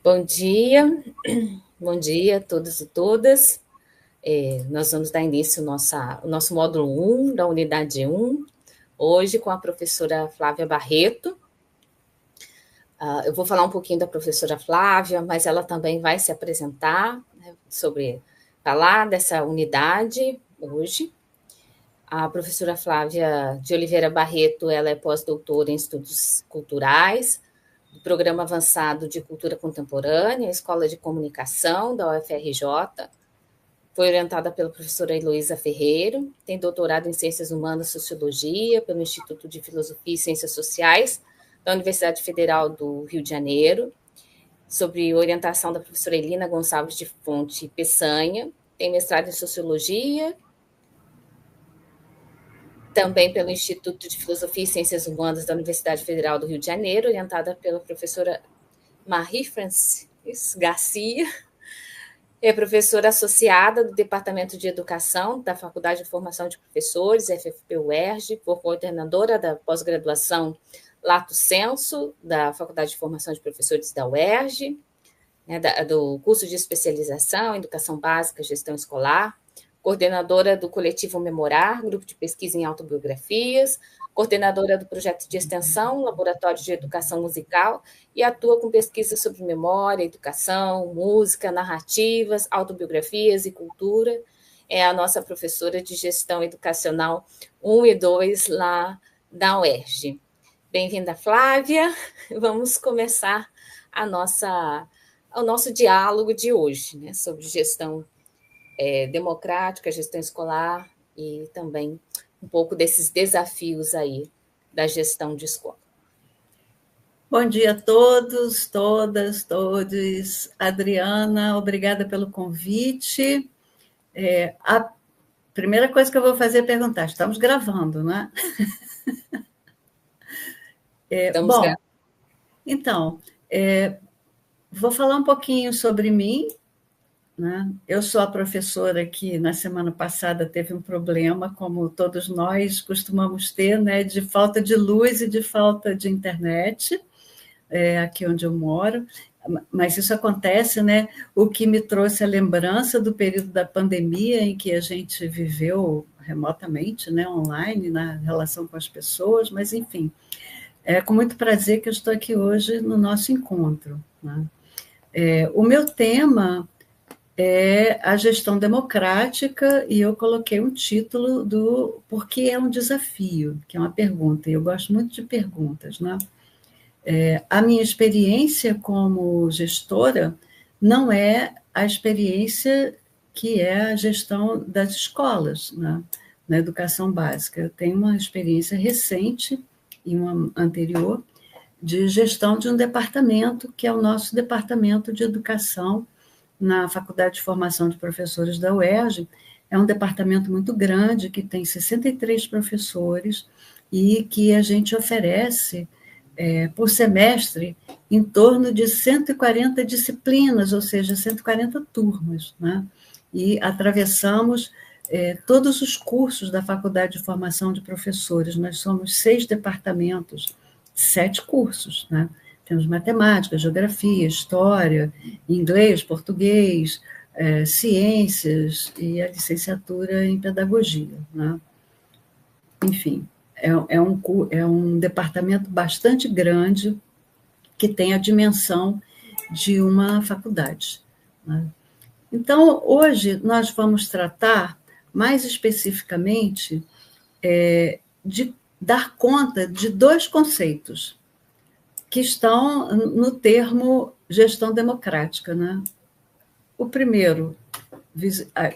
Bom dia, bom dia a todos e todas. Nós vamos dar início ao nosso módulo 1 da unidade 1, hoje com a professora Flávia Barreto. Eu vou falar um pouquinho da professora Flávia, mas ela também vai se apresentar, né, falar dessa unidade hoje. A professora Flávia de Oliveira Barreto, ela é pós-doutora em estudos culturais, do Programa Avançado de Cultura Contemporânea, Escola de Comunicação da UFRJ, foi orientada pela professora Heloísa Ferreiro, tem doutorado em Ciências Humanas e Sociologia pelo Instituto de Filosofia e Ciências Sociais da Universidade Federal do Rio de Janeiro, sob orientação da professora Elina Gonçalves de Fonte Peçanha, tem mestrado em Sociologia, também pelo Instituto de Filosofia e Ciências Humanas da Universidade Federal do Rio de Janeiro, orientada pela professora Marie Francis Garcia. É professora associada do Departamento de Educação da Faculdade de Formação de Professores, FFP-UERJ, coordenadora da pós-graduação Lato Sensu, da Faculdade de Formação de Professores da UERJ, né, do curso de especialização em Educação Básica e Gestão Escolar, coordenadora do Coletivo Memorar, grupo de pesquisa em autobiografias, coordenadora do projeto de extensão, Laboratório de Educação Musical, e atua com pesquisas sobre memória, educação, música, narrativas, autobiografias e cultura. É a nossa professora de gestão educacional 1 e 2 lá da UERJ. Bem-vinda, Flávia. Vamos começar o nosso diálogo de hoje, né, sobre gestão democrática, gestão escolar e também um pouco desses desafios aí da gestão de escola. Bom dia a todos, todas, todos. Adriana, obrigada pelo convite. A primeira coisa que eu vou fazer é perguntar, estamos gravando, não é? Bom, então, vou falar um pouquinho sobre mim, né? Eu sou a professora que, na semana passada, teve um problema, como todos nós costumamos ter, né, de falta de luz e de falta de internet, aqui onde eu moro, mas isso acontece, né? O que me trouxe a lembrança do período da pandemia em que a gente viveu remotamente, né, online, na relação com as pessoas, mas, enfim, é com muito prazer que eu estou aqui hoje no nosso encontro, né? O meu tema é a gestão democrática, e eu coloquei um título do Por que é um desafio, que é uma pergunta, e eu gosto muito de perguntas, né? A minha experiência como gestora não é a experiência que é a gestão das escolas, né, na educação básica. Eu tenho uma experiência recente e uma anterior de gestão de um departamento, que é o nosso departamento de educação na Faculdade de Formação de Professores da UERJ. É um departamento muito grande, que tem 63 professores e que a gente oferece por semestre em torno de 140 disciplinas, ou seja, 140 turmas, né? E atravessamos todos os cursos da Faculdade de Formação de Professores. Nós somos 6 departamentos, 7 cursos, né? Temos matemática, geografia, história, inglês, português, ciências e a licenciatura em pedagogia, né? Enfim, é um departamento bastante grande que tem a dimensão de uma faculdade, né? Então, hoje nós vamos tratar mais especificamente de dar conta de 2 conceitos que estão no termo gestão democrática, né? O primeiro,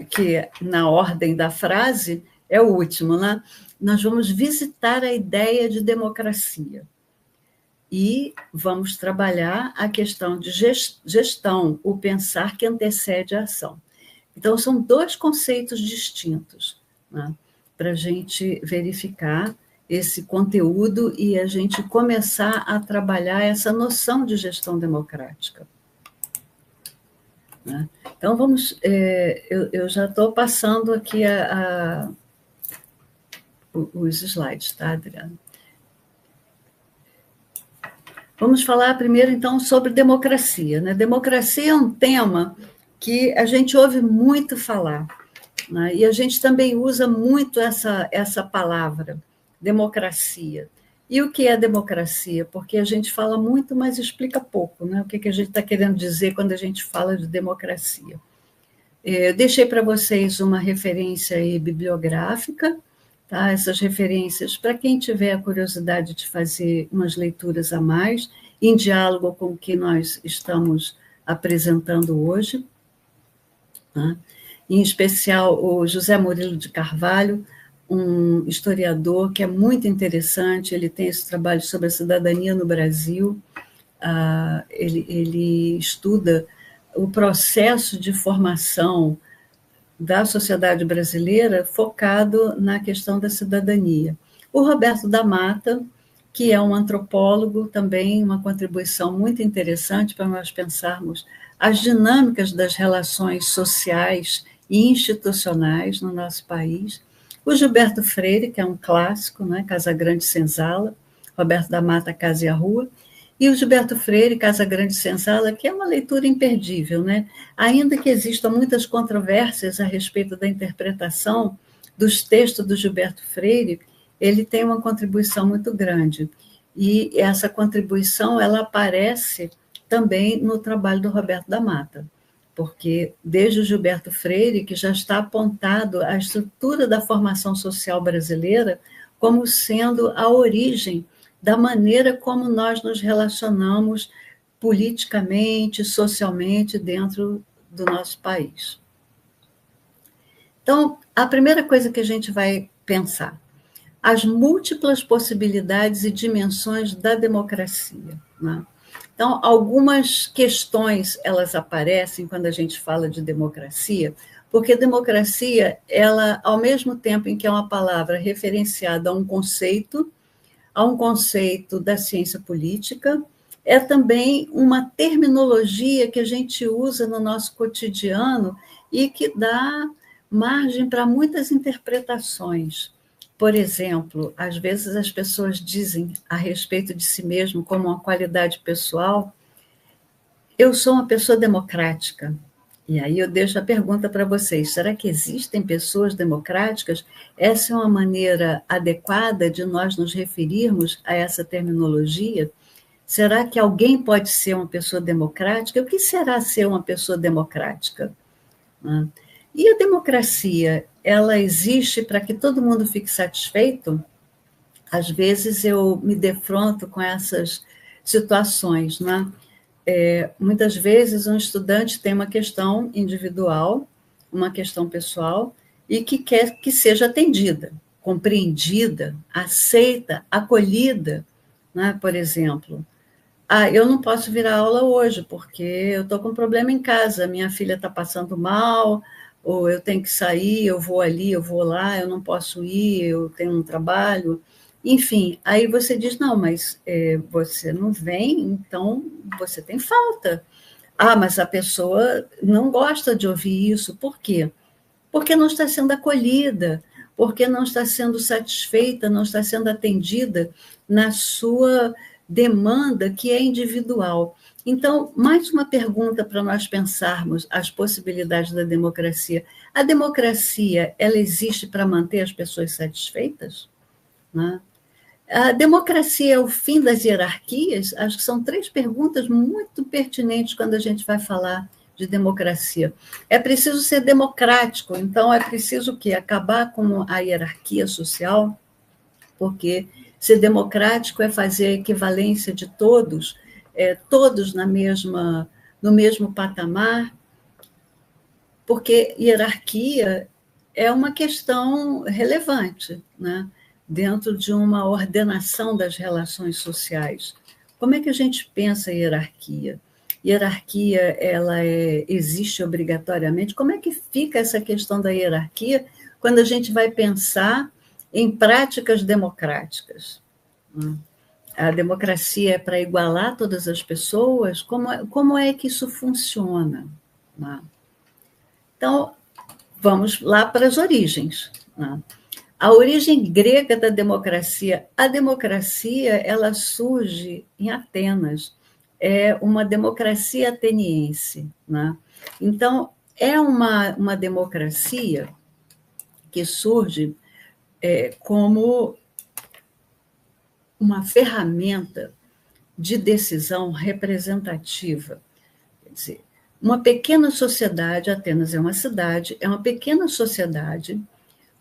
que na ordem da frase é o último, né? Nós vamos visitar a ideia de democracia e vamos trabalhar a questão de gestão, o pensar que antecede a ação. Então, são 2 conceitos distintos, né, para a gente verificar esse conteúdo e a gente começar a trabalhar essa noção de gestão democrática, né? Então, vamos. Eu já estou passando aqui os slides, tá, Adriana? Vamos falar primeiro, então, sobre democracia, né? Democracia é um tema que a gente ouve muito falar, né? E a gente também usa muito essa palavra, democracia. E o que é democracia? Porque a gente fala muito, mas explica pouco, né? O que a gente está querendo dizer quando a gente fala de democracia. Eu deixei para vocês uma referência aí bibliográfica, tá? Essas referências, para quem tiver a curiosidade de fazer umas leituras a mais, em diálogo com o que nós estamos apresentando hoje, tá? Em especial o José Murilo de Carvalho, um historiador que é muito interessante, ele tem esse trabalho sobre a cidadania no Brasil, ele estuda o processo de formação da sociedade brasileira focado na questão da cidadania. O Roberto da Mata, que é um antropólogo, também uma contribuição muito interessante para nós pensarmos as dinâmicas das relações sociais e institucionais no nosso país. O Gilberto Freire, que é um clássico, né? Casa Grande Senzala, Roberto da Mata, Casa e a Rua, e o Gilberto Freire, Casa Grande Senzala, que é uma leitura imperdível, né? Ainda que existam muitas controvérsias a respeito da interpretação dos textos do Gilberto Freire, ele tem uma contribuição muito grande. E essa contribuição ela aparece também no trabalho do Roberto da Mata, porque desde o Gilberto Freire, que já está apontado a estrutura da formação social brasileira como sendo a origem da maneira como nós nos relacionamos politicamente, socialmente dentro do nosso país. Então, a primeira coisa que a gente vai pensar, as múltiplas possibilidades e dimensões da democracia, né? Então, algumas questões elas aparecem quando a gente fala de democracia, porque democracia, ela, ao mesmo tempo em que é uma palavra referenciada a um conceito da ciência política, é também uma terminologia que a gente usa no nosso cotidiano e que dá margem para muitas interpretações. Por exemplo, às vezes as pessoas dizem a respeito de si mesmo como uma qualidade pessoal, eu sou uma pessoa democrática. E aí eu deixo a pergunta para vocês, será que existem pessoas democráticas? Essa é uma maneira adequada de nós nos referirmos a essa terminologia? Será que alguém pode ser uma pessoa democrática? O que será ser uma pessoa democrática? E a democracia, ela existe para que todo mundo fique satisfeito? Às vezes eu me defronto com essas situações, né? Muitas vezes um estudante tem uma questão individual, uma questão pessoal, e que quer que seja atendida, compreendida, aceita, acolhida, né? Por exemplo, eu não posso vir à aula hoje, porque eu estou com um problema em casa, minha filha está passando mal, ou eu tenho que sair, eu vou ali, eu vou lá, eu não posso ir, eu tenho um trabalho. Enfim, aí você diz, não, mas você não vem, então você tem falta. Mas a pessoa não gosta de ouvir isso, por quê? Porque não está sendo acolhida, porque não está sendo satisfeita, não está sendo atendida na sua demanda que é individual. Então, mais uma pergunta para nós pensarmos as possibilidades da democracia. A democracia, ela existe para manter as pessoas satisfeitas? Né? A democracia é o fim das hierarquias? Acho que são 3 perguntas muito pertinentes quando a gente vai falar de democracia. É preciso ser democrático, então é preciso o quê? Acabar com a hierarquia social, porque ser democrático é fazer a equivalência de todos, todos no mesmo patamar, porque hierarquia é uma questão relevante, né? Dentro de uma ordenação das relações sociais. Como é que a gente pensa a hierarquia? Hierarquia, ela existe obrigatoriamente? Como é que fica essa questão da hierarquia quando a gente vai pensar em práticas democráticas? A democracia é para igualar todas as pessoas? Como é que isso funciona? Então, vamos lá para as origens. A origem grega da democracia, a democracia, ela surge em Atenas, é uma democracia ateniense, né? Então, é uma democracia que surge como uma ferramenta de decisão representativa. Quer dizer, uma pequena sociedade, Atenas é uma cidade, é uma pequena sociedade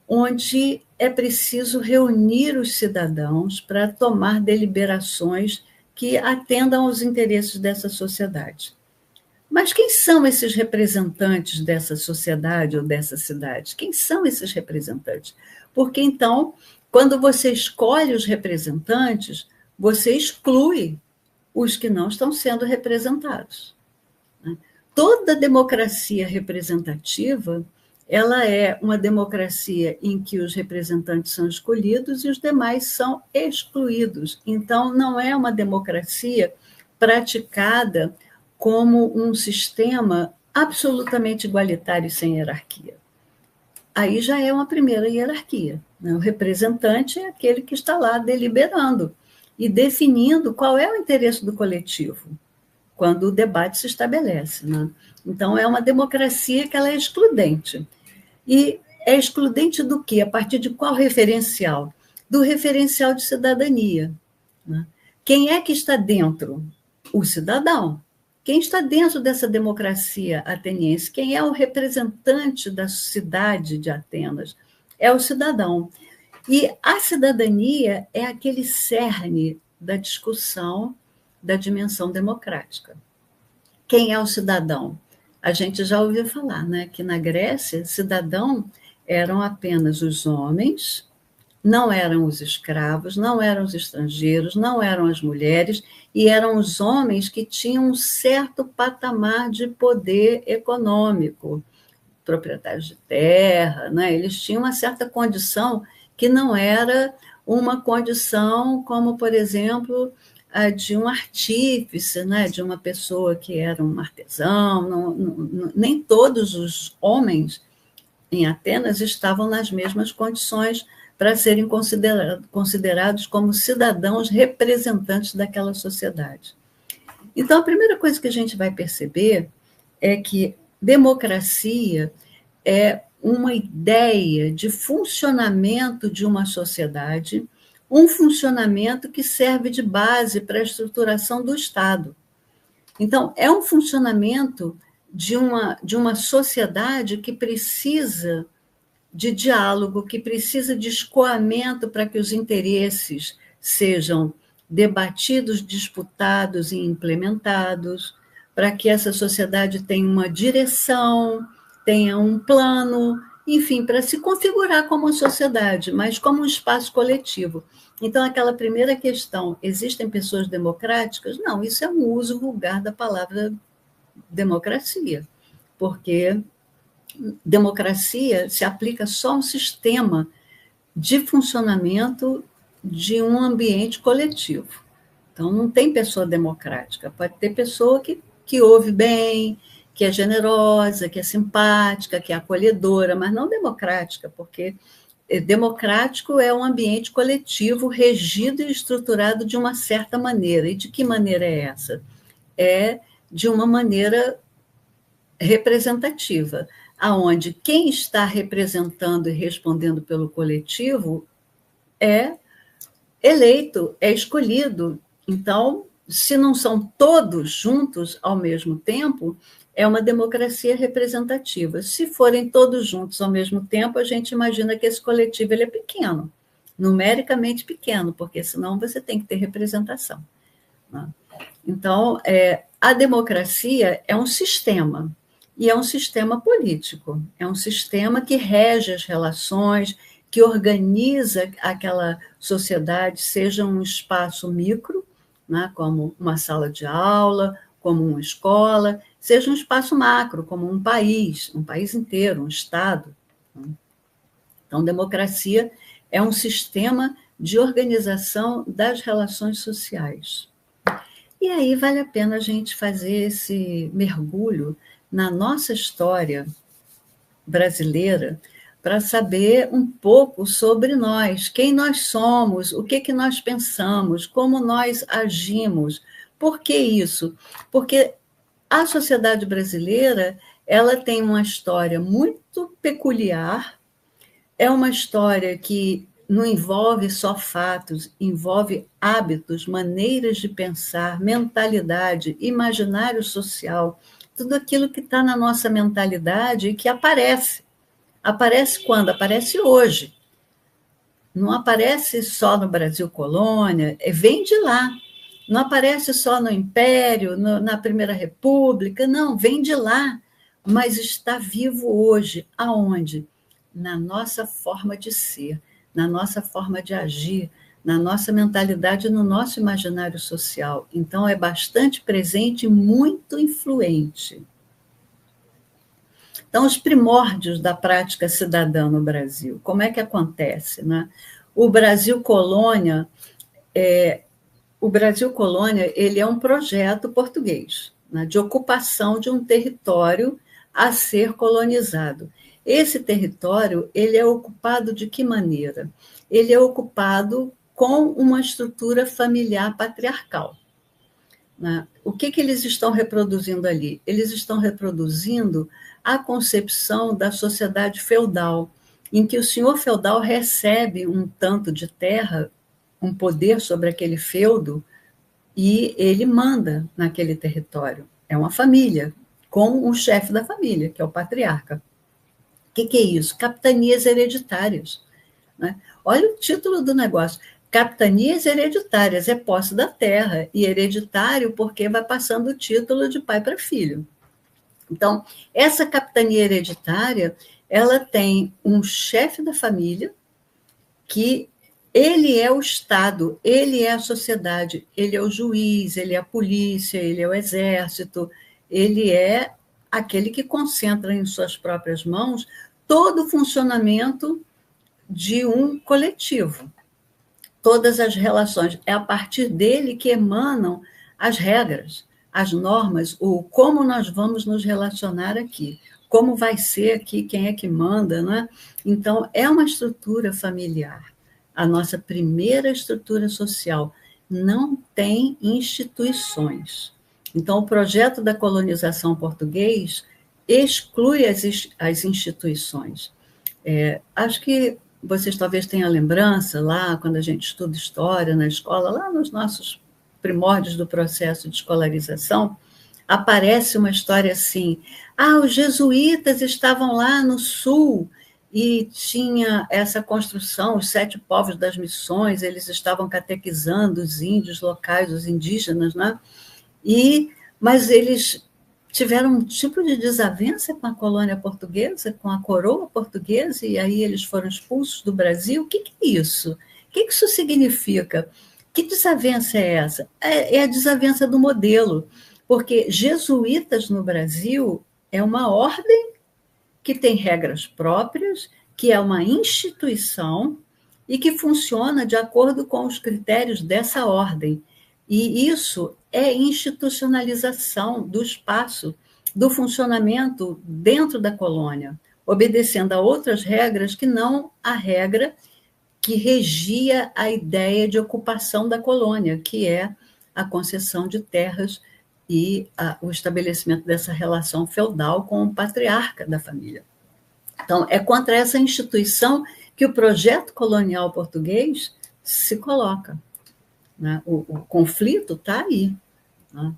onde é preciso reunir os cidadãos para tomar deliberações que atendam aos interesses dessa sociedade. Mas quem são esses representantes dessa sociedade ou dessa cidade? Quem são esses representantes? Porque, então, quando você escolhe os representantes, você exclui os que não estão sendo representados. Toda democracia representativa, ela é uma democracia em que os representantes são escolhidos e os demais são excluídos. Então, não é uma democracia praticada como um sistema absolutamente igualitário e sem hierarquia. Aí já é uma primeira hierarquia, né? O representante é aquele que está lá deliberando e definindo qual é o interesse do coletivo, quando o debate se estabelece, né? Então, é uma democracia que ela é excludente. E é excludente do quê? A partir de qual referencial? Do referencial de cidadania, né? Quem é que está dentro? O cidadão. Quem está dentro dessa democracia ateniense? Quem é o representante da cidade de Atenas? É o cidadão. E a cidadania é aquele cerne da discussão da dimensão democrática. Quem é o cidadão? A gente já ouviu falar, né, que na Grécia, cidadão eram apenas os homens, não eram os escravos, não eram os estrangeiros, não eram as mulheres, e eram os homens que tinham um certo patamar de poder econômico, proprietários de terra, né? Eles tinham uma certa condição que não era uma condição como, por exemplo, a de um artífice, né? De uma pessoa que era um artesão. Nem todos os homens em Atenas estavam nas mesmas condições para serem considerados como cidadãos representantes daquela sociedade. Então, a primeira coisa que a gente vai perceber é que democracia é uma ideia de funcionamento de uma sociedade, um funcionamento que serve de base para a estruturação do Estado. Então, é um funcionamento de uma sociedade que precisa de diálogo, que precisa de escoamento para que os interesses sejam debatidos, disputados e implementados, para que essa sociedade tenha uma direção, tenha um plano, enfim, para se configurar como uma sociedade, mas como um espaço coletivo. Então, aquela primeira questão, existem pessoas democráticas? Não, isso é um uso vulgar da palavra democracia, porque democracia se aplica só a um sistema de funcionamento de um ambiente coletivo. Então, não tem pessoa democrática. Pode ter pessoa que ouve bem, que é generosa, que é simpática, que é acolhedora, mas não democrática, porque democrático é um ambiente coletivo regido e estruturado de uma certa maneira. E de que maneira é essa? É de uma maneira representativa, aonde quem está representando e respondendo pelo coletivo é eleito, é escolhido. Então, se não são todos juntos ao mesmo tempo, é uma democracia representativa. Se forem todos juntos ao mesmo tempo, a gente imagina que esse coletivo ele é pequeno, numericamente pequeno, porque senão você tem que ter representação, né? Então, a democracia é um sistema, e é um sistema político, é um sistema que rege as relações, que organiza aquela sociedade, seja um espaço micro, né, como uma sala de aula, como uma escola, seja um espaço macro, como um país inteiro, um Estado. Então, democracia é um sistema de organização das relações sociais. E aí vale a pena a gente fazer esse mergulho na nossa história brasileira, para saber um pouco sobre nós, quem nós somos, o que nós pensamos, como nós agimos. Por que isso? Porque a sociedade brasileira, ela tem uma história muito peculiar, é uma história que não envolve só fatos, envolve hábitos, maneiras de pensar, mentalidade, imaginário social, tudo aquilo que está na nossa mentalidade e que aparece. Aparece quando? Aparece hoje. Não aparece só no Brasil colônia, vem de lá. Não aparece só no Império, na Primeira República, não, vem de lá, mas está vivo hoje. Aonde? Na nossa forma de ser, na nossa forma de agir, na nossa mentalidade, no nosso imaginário social. Então, é bastante presente e muito influente. Então, os primórdios da prática cidadã no Brasil, como é que acontece? Né? O Brasil Colônia, ele é um projeto português, né, de ocupação de um território a ser colonizado. Esse território ele é ocupado de que maneira? Ele é ocupado com uma estrutura familiar patriarcal. Né? O que eles estão reproduzindo ali? Eles estão reproduzindo a concepção da sociedade feudal, em que o senhor feudal recebe um tanto de terra, um poder sobre aquele feudo, e ele manda naquele território. É uma família, com o chefe da família, que é o patriarca. O que é isso? Capitanias hereditárias. Né? Olha o título do negócio. Capitanias hereditárias, é posse da terra, e hereditário porque vai passando o título de pai para filho. Então, essa capitania hereditária, ela tem um chefe da família, que ele é o Estado, ele é a sociedade, ele é o juiz, ele é a polícia, ele é o exército, ele é aquele que concentra em suas próprias mãos todo o funcionamento de um coletivo. Todas as relações, é a partir dele que emanam as regras, as normas, o como nós vamos nos relacionar aqui, como vai ser aqui, quem é que manda, né? Então, é uma estrutura familiar. A nossa primeira estrutura social não tem instituições. Então, o projeto da colonização português exclui as instituições. Acho que vocês talvez tenham lembrança lá, quando a gente estuda história na escola, lá nos nossos primórdios do processo de escolarização, aparece uma história assim: os jesuítas estavam lá no sul e tinha essa construção, os 7 povos das missões, eles estavam catequizando os índios locais, os indígenas, né? Mas eles tiveram um tipo de desavença com a colônia portuguesa, com a coroa portuguesa, e aí eles foram expulsos do Brasil. O que é isso? O que isso significa? Que desavença é essa? É a desavença do modelo, porque jesuítas no Brasil é uma ordem que tem regras próprias, que é uma instituição e que funciona de acordo com os critérios dessa ordem. E isso é institucionalização do espaço, do funcionamento dentro da colônia, obedecendo a outras regras que não a regra que regia a ideia de ocupação da colônia, que é a concessão de terras e o estabelecimento dessa relação feudal com o patriarca da família. Então, é contra essa instituição que o projeto colonial português se coloca. Né? O conflito está aí. Né?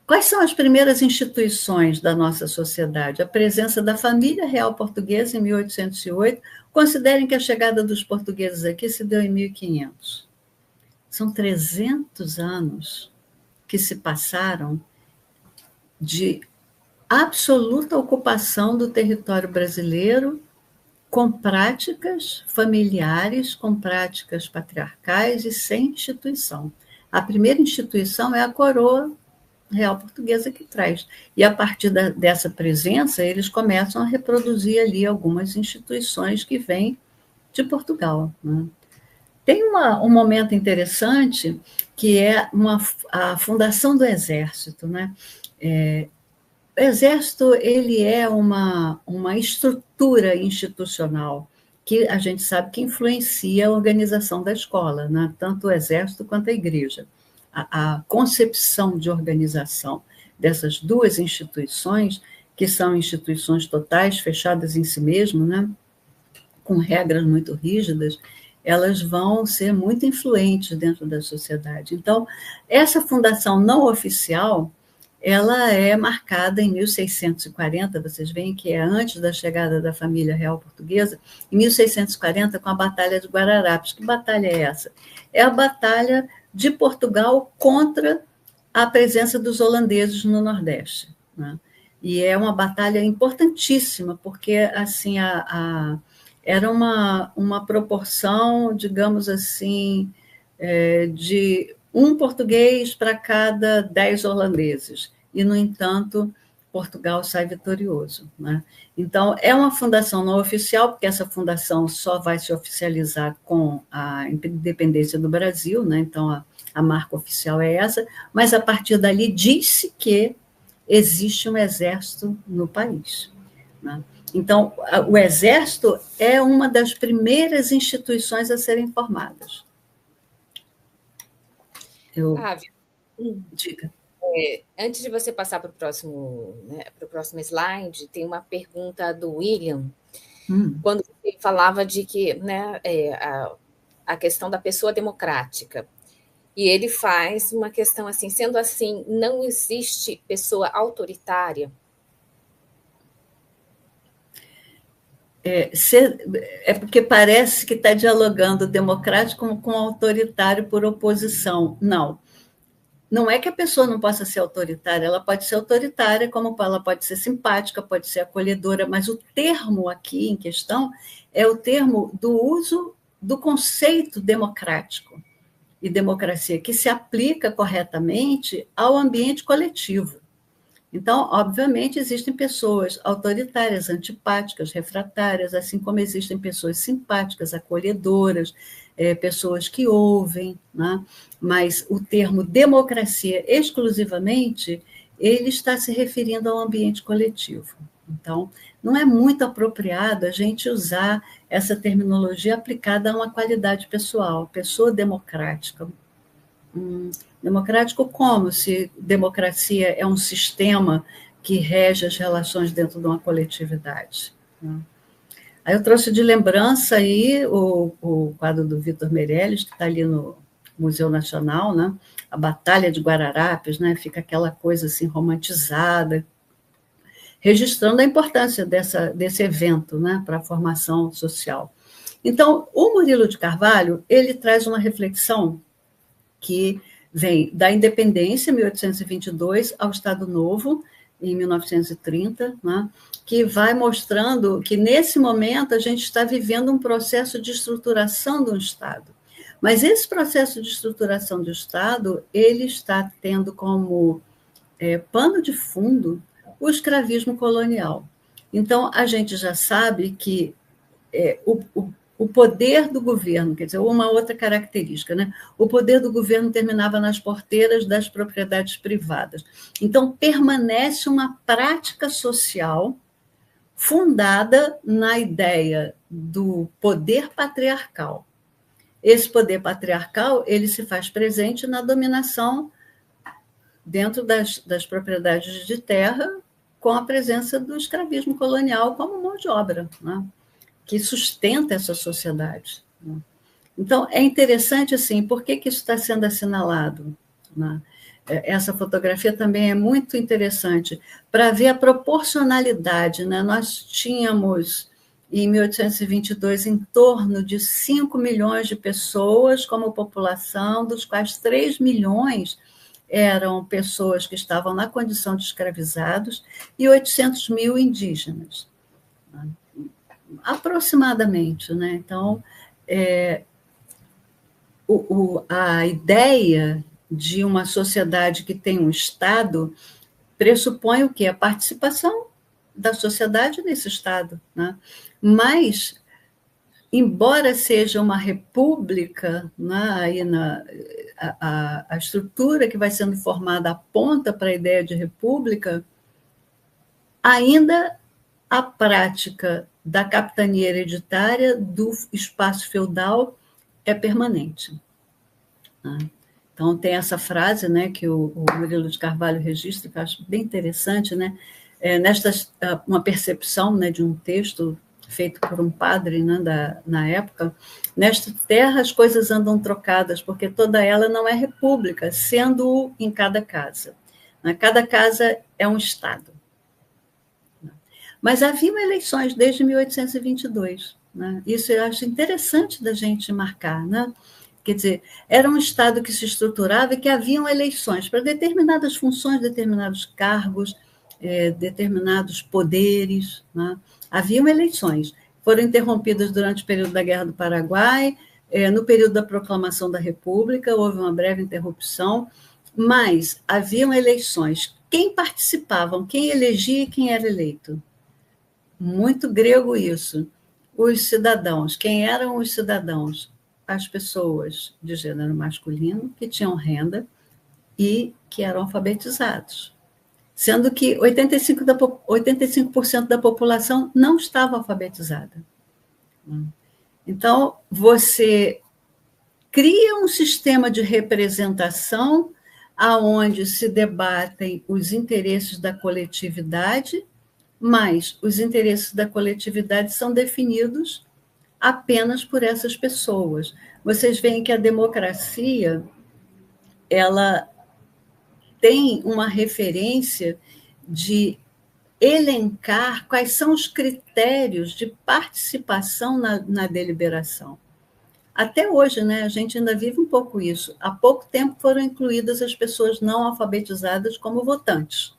Quais são as primeiras instituições da nossa sociedade? A presença da família real portuguesa em 1808. Considerem que a chegada dos portugueses aqui se deu em 1500. São 300 anos que se passaram de absoluta ocupação do território brasileiro com práticas familiares, com práticas patriarcais e sem instituição. A primeira instituição é a coroa real portuguesa que traz. E a partir dessa presença, eles começam a reproduzir ali algumas instituições que vêm de Portugal. Né? Tem um momento interessante que é a fundação do Exército. Né? Exército, ele é uma estrutura institucional que a gente sabe que influencia a organização da escola, né? Tanto o Exército quanto a Igreja. A concepção de organização dessas duas instituições, que são instituições totais, fechadas em si mesmo, né? Com regras muito rígidas, elas vão ser muito influentes dentro da sociedade. Então, essa fundação não oficial, ela é marcada em 1640, vocês veem que é antes da chegada da família real portuguesa, em 1640, com a Batalha de Guararapes. Que batalha é essa? É a batalha de Portugal contra a presença dos holandeses no Nordeste, né? E é uma batalha importantíssima, porque assim era uma proporção, digamos assim, de um português para cada 10 holandeses. E, no entanto, Portugal sai vitorioso, né? Então, é uma fundação não oficial, porque essa fundação só vai se oficializar com a independência do Brasil, né? Então, a marca oficial é essa, mas a partir dali diz-se que existe um exército no país, né? Então, o Exército é uma das primeiras instituições a serem formadas. Diga. Antes de você passar para o próximo, né, para o próximo slide, tem uma pergunta do William, quando você falava de que, né, a questão da pessoa democrática. E ele faz uma questão assim, sendo assim, não existe pessoa autoritária? É porque parece que está dialogando democrático com autoritário por oposição. Não. Não é que a pessoa não possa ser autoritária, ela pode ser autoritária, como ela pode ser simpática, pode ser acolhedora, mas o termo aqui em questão é o termo do uso do conceito democrático e democracia, que se aplica corretamente ao ambiente coletivo. Então, obviamente, existem pessoas autoritárias, antipáticas, refratárias, assim como existem pessoas simpáticas, acolhedoras, pessoas que ouvem, né? Mas o termo democracia, exclusivamente, ele está se referindo ao ambiente coletivo. Então, não é muito apropriado a gente usar essa terminologia aplicada a uma qualidade pessoal, pessoa democrática. Democrático como? Se democracia é um sistema que rege as relações dentro de uma coletividade, né? Aí eu trouxe de lembrança aí o quadro do Vitor Meirelles, que está ali no Museu Nacional, né? A Batalha de Guararapes, né? Fica aquela coisa assim romantizada, registrando a importância desse evento, né? Para a formação social. Então, o Murilo de Carvalho, ele traz uma reflexão que vem da independência, 1822, ao Estado Novo, em 1930, né, que vai mostrando que, nesse momento, a gente está vivendo um processo de estruturação do Estado. Mas esse processo de estruturação do Estado, ele está tendo como pano de fundo o escravismo colonial. Então, a gente já sabe que o poder do governo, quer dizer, uma outra característica, né? O poder do governo terminava nas porteiras das propriedades privadas. Então, permanece uma prática social fundada na ideia do poder patriarcal. Esse poder patriarcal, ele se faz presente na dominação dentro das propriedades de terra, com a presença do escravismo colonial como mão de obra, né? Que sustenta essa sociedade. Então, é interessante, assim, por que isso está sendo assinalado, né? Essa fotografia também é muito interessante, para ver a proporcionalidade, né? Nós tínhamos, em 1822, em torno de 5 milhões de pessoas como população, dos quais 3 milhões eram pessoas que estavam na condição de escravizados e 800 mil indígenas, aproximadamente, né? Então, a ideia de uma sociedade que tem um Estado pressupõe o quê? A participação da sociedade nesse Estado, né? Mas, embora seja uma república, né, aí a estrutura que vai sendo formada aponta para a ideia de república, ainda a prática da capitania hereditária do espaço feudal é permanente. Então, tem essa frase, né, que o Murilo de Carvalho registra, que eu acho bem interessante, né? Uma percepção, né, de um texto feito por um padre, né, na época: nesta terra as coisas andam trocadas, porque toda ela não é república, sendo em cada casa. Cada casa é um estado. Mas haviam eleições desde 1822. Né? Isso eu acho interessante da gente marcar, né? Quer dizer, era um Estado que se estruturava e que haviam eleições para determinadas funções, determinados cargos, determinados poderes. Né? Haviam eleições. Foram interrompidas durante o período da Guerra do Paraguai, no período da proclamação da República, houve uma breve interrupção, mas haviam eleições. Quem participavam, quem elegia e quem era eleito? Muito grego isso. Os cidadãos. Quem eram os cidadãos? As pessoas de gênero masculino que tinham renda e que eram alfabetizados. Sendo que 85% da população não estava alfabetizada. Então, você cria um sistema de representação aonde se debatem os interesses da coletividade, mas os interesses da coletividade são definidos apenas por essas pessoas. Vocês veem que a democracia, ela tem uma referência de elencar quais são os critérios de participação na deliberação. Até hoje, né, a gente ainda vive um pouco isso. Há pouco tempo foram incluídas as pessoas não alfabetizadas como votantes.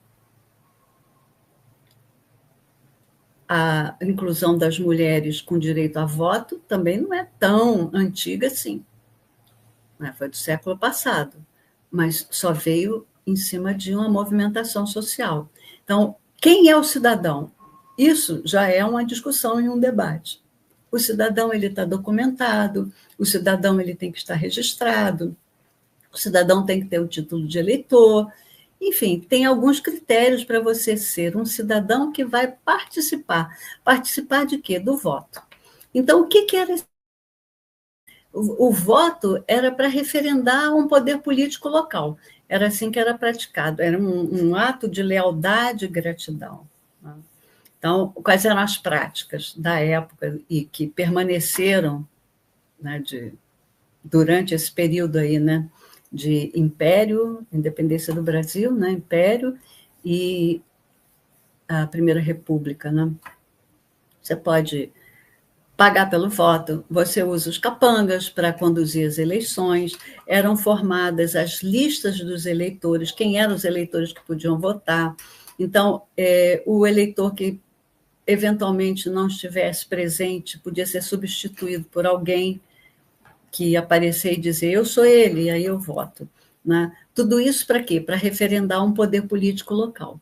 A inclusão das mulheres com direito a voto também não é tão antiga assim. Foi do século passado, mas só veio em cima de uma movimentação social. Então, quem é o cidadão? Isso já é uma discussão e um debate. O cidadão ele está documentado, o cidadão ele tem que estar registrado, o cidadão tem que ter o título de eleitor. Enfim, tem alguns critérios para você ser um cidadão que vai participar. Participar de quê? Do voto. Então, o que era? O voto era para referendar um poder político local. Era assim que era praticado. Era um ato de lealdade e gratidão. Então, quais eram as práticas da época e que permaneceram, né, durante esse período aí, né, de Império, independência do Brasil, né, Império e a Primeira República, né? Você pode pagar pelo voto, você usa os capangas para conduzir as eleições, eram formadas as listas dos eleitores, quem eram os eleitores que podiam votar. Então, o eleitor que eventualmente não estivesse presente podia ser substituído por alguém que aparecer e dizer, eu sou ele, e aí eu voto. Né? Tudo isso para quê? Para referendar um poder político local.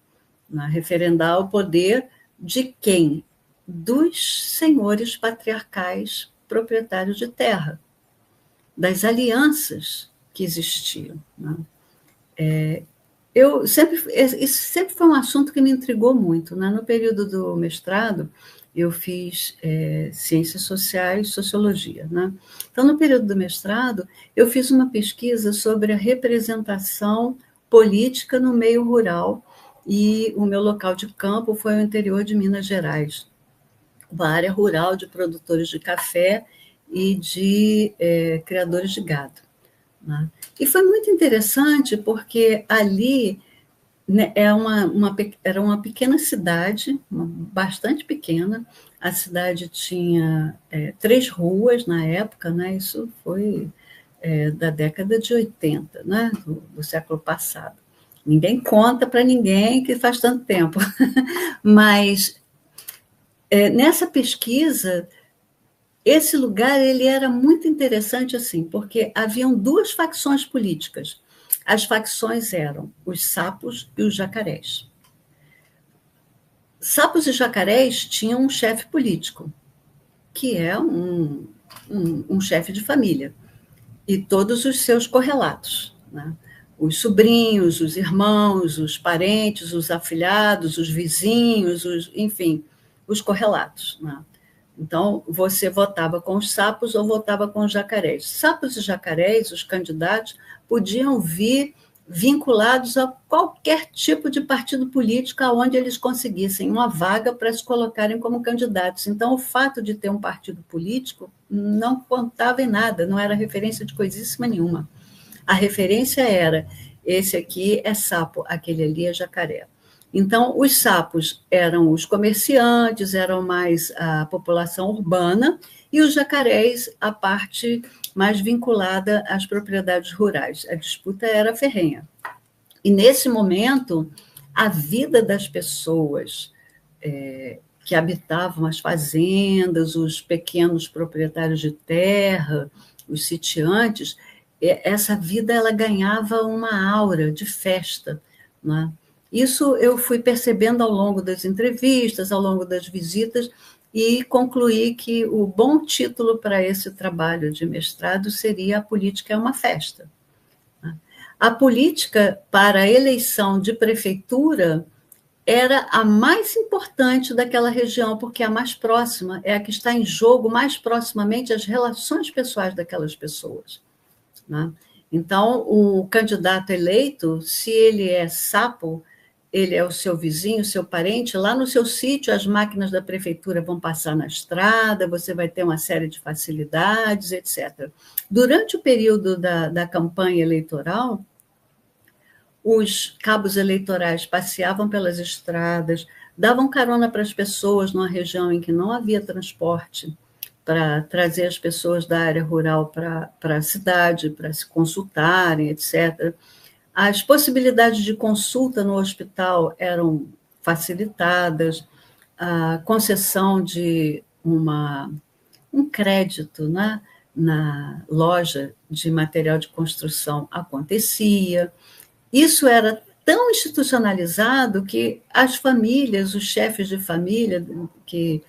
Né? Referendar o poder de quem? Dos senhores patriarcais proprietários de terra, das alianças que existiam. Né? Isso sempre foi um assunto que me intrigou muito. Né? No período do mestrado, eu fiz Ciências Sociais e Sociologia. Né? Então, no período do mestrado, eu fiz uma pesquisa sobre a representação política no meio rural, e o meu local de campo foi o interior de Minas Gerais, uma área rural de produtores de café e de criadores de gado. Né? E foi muito interessante porque ali, né, era uma pequena cidade, bastante pequena. A cidade tinha 3 ruas na época, né? Isso foi da década de 80, né? do século passado. Ninguém conta para ninguém que faz tanto tempo. Mas nessa pesquisa, esse lugar ele era muito interessante assim, porque haviam 2 facções políticas. As facções eram os sapos e os jacarés. Sapos e jacarés tinham um chefe político, que é um chefe de família, e todos os seus correlatos. Né? os sobrinhos, os irmãos, os parentes, os afilhados, os vizinhos, enfim, os correlatos, né? Então, você votava com os sapos ou votava com os jacarés. Sapos e jacarés, os candidatos, podiam vir vinculados a qualquer tipo de partido político aonde eles conseguissem uma vaga para se colocarem como candidatos. Então, o fato de ter um partido político não contava em nada, não era referência de coisíssima nenhuma. A referência era, esse aqui é sapo, aquele ali é jacaré. Então, os sapos eram os comerciantes, eram mais a população urbana, e os jacarés, a parte mais vinculada às propriedades rurais. A disputa era ferrenha. E, nesse momento, a vida das pessoas que habitavam as fazendas, os pequenos proprietários de terra, os sitiantes, essa vida ela ganhava uma aura de festa, né? Isso eu fui percebendo ao longo das entrevistas, ao longo das visitas, e concluí que o bom título para esse trabalho de mestrado seria A Política é uma Festa. A política para a eleição de prefeitura era a mais importante daquela região, porque é a mais próxima, é a que está em jogo mais proximamente as relações pessoais daquelas pessoas, né? Então, o candidato eleito, se ele é sapo, ele é o seu vizinho, o seu parente, lá no seu sítio as máquinas da prefeitura vão passar na estrada, você vai ter uma série de facilidades, etc. Durante o período da campanha eleitoral, os cabos eleitorais passeavam pelas estradas, davam carona para as pessoas numa região em que não havia transporte, para trazer as pessoas da área rural para a cidade, para se consultarem, etc. As possibilidades de consulta no hospital eram facilitadas, a concessão de um crédito, né, na loja de material de construção acontecia. Isso era tão institucionalizado que as famílias, os chefes de família que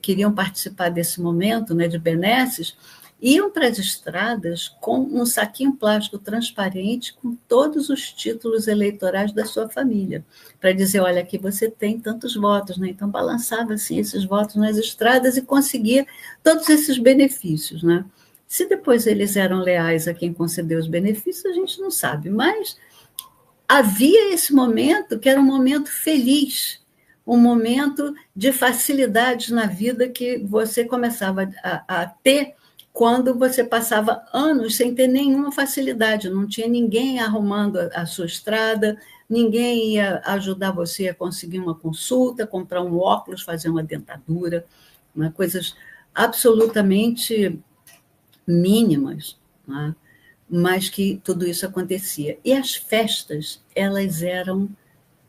queriam participar desse momento, né, de benesses, iam para as estradas com um saquinho plástico transparente com todos os títulos eleitorais da sua família, para dizer, olha, aqui você tem tantos votos, né? Então balançava assim esses votos nas estradas e conseguia todos esses benefícios, né? Se depois eles eram leais a quem concedeu os benefícios, a gente não sabe, mas havia esse momento que era um momento feliz, um momento de facilidades na vida que você começava a ter quando você passava anos sem ter nenhuma facilidade, não tinha ninguém arrumando a sua estrada, ninguém ia ajudar você a conseguir uma consulta, comprar um óculos, fazer uma dentadura, né? Coisas absolutamente mínimas, né? Mas que tudo isso acontecia. E as festas, elas eram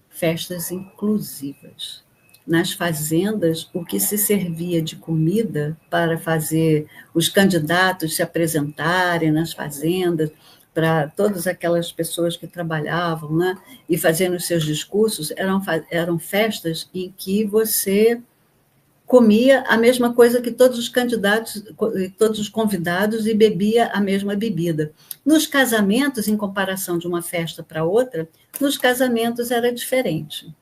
festas inclusivas. Nas fazendas, o que se servia de comida para fazer os candidatos se apresentarem nas fazendas, para todas aquelas pessoas que trabalhavam, né, e fazendo os seus discursos, eram festas em que você comia a mesma coisa que todos os candidatos, todos os convidados, e bebia a mesma bebida. Nos casamentos, em comparação de uma festa para outra, nos casamentos era diferente.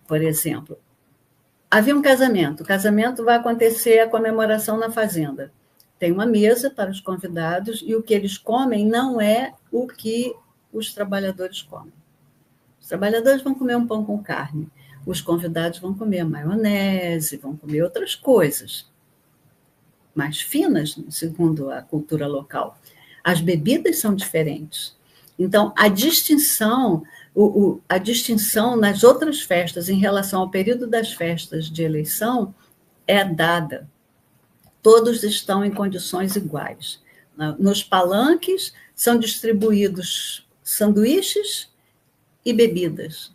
Por exemplo, havia um casamento, o casamento vai acontecer a comemoração na fazenda. Tem uma mesa para os convidados e o que eles comem não é o que os trabalhadores comem. Os trabalhadores vão comer um pão com carne, os convidados vão comer maionese, vão comer outras coisas mais finas, segundo a cultura local. As bebidas são diferentes. Então, a distinção nas outras festas em relação ao período das festas de eleição é dada. Todos estão em condições iguais. Nos palanques são distribuídos sanduíches e bebidas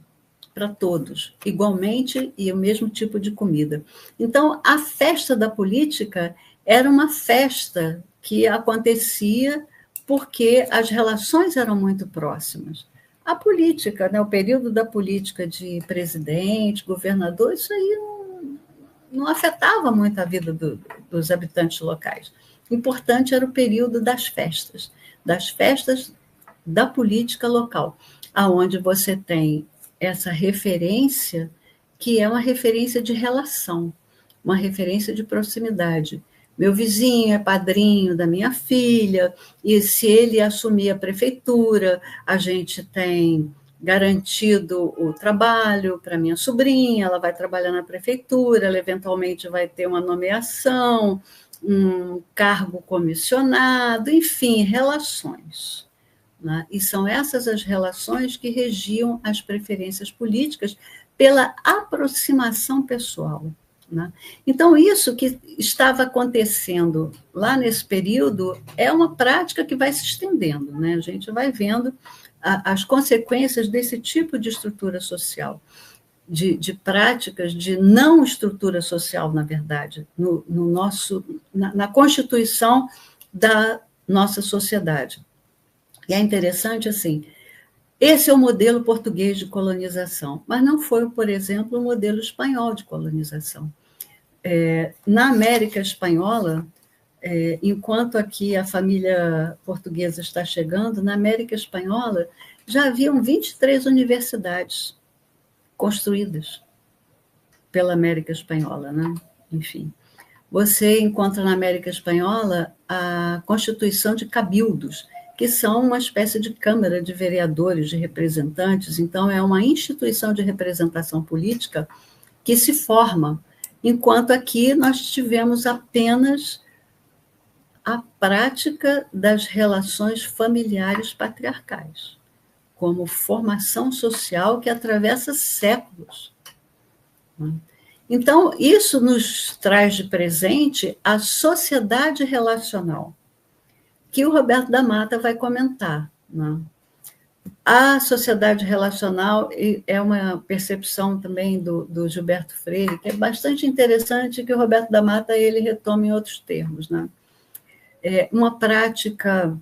para todos, igualmente, e o mesmo tipo de comida. Então, a festa da política era uma festa que acontecia porque as relações eram muito próximas. A política, né, o período da política de presidente, governador, isso aí não afetava muito a vida dos habitantes locais. O importante era o período das festas da política local, aonde você tem essa referência, que é uma referência de relação, uma referência de proximidade. Meu vizinho é padrinho da minha filha, e se ele assumir a prefeitura, a gente tem garantido o trabalho para minha sobrinha, ela vai trabalhar na prefeitura, ela eventualmente vai ter uma nomeação, um cargo comissionado, enfim, relações. Né? E são essas as relações que regiam as preferências políticas pela aproximação pessoal. Né? Então, isso que estava acontecendo lá nesse período é uma prática que vai se estendendo. Né? A gente vai vendo as consequências desse tipo de estrutura social, de práticas de não estrutura social, na verdade, na constituição da nossa sociedade. E é interessante, assim, esse é o modelo português de colonização, mas não foi, por exemplo, o modelo espanhol de colonização. Na América Espanhola, enquanto aqui a família portuguesa está chegando, na América Espanhola já haviam 23 universidades construídas pela América Espanhola, né? Enfim, você encontra na América Espanhola a constituição de cabildos, que são uma espécie de câmara de vereadores, de representantes. Então, é uma instituição de representação política que se forma, enquanto aqui nós tivemos apenas a prática das relações familiares patriarcais, como formação social que atravessa séculos. Então, isso nos traz de presente a sociedade relacional, que o Roberto da Mata vai comentar. Né? A sociedade relacional é uma percepção também do Gilberto Freire, que é bastante interessante, que o Roberto da Mata ele retoma em outros termos. Né? É uma prática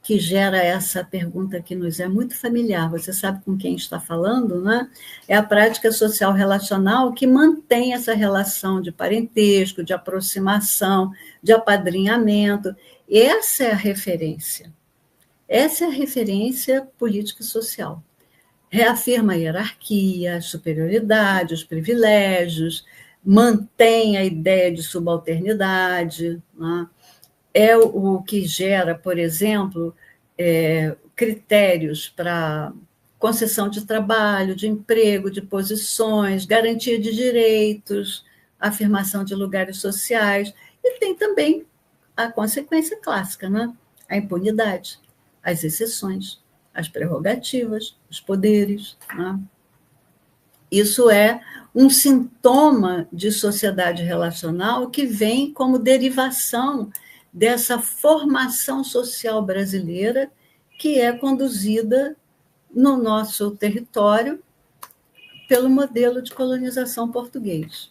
que gera essa pergunta que nos é muito familiar. Você sabe com quem está falando, né? É a prática social relacional que mantém essa relação de parentesco, de aproximação, de apadrinhamento. Essa é a referência. Essa é a referência política e social. Reafirma a hierarquia, a superioridade, os privilégios, mantém a ideia de subalternidade, né? É o que gera, por exemplo, critérios para concessão de trabalho, de emprego, de posições, garantia de direitos, afirmação de lugares sociais, e tem também a consequência clássica, né? A impunidade, as exceções, as prerrogativas, os poderes. Né? Isso é um sintoma de sociedade relacional que vem como derivação dessa formação social brasileira que é conduzida no nosso território pelo modelo de colonização português.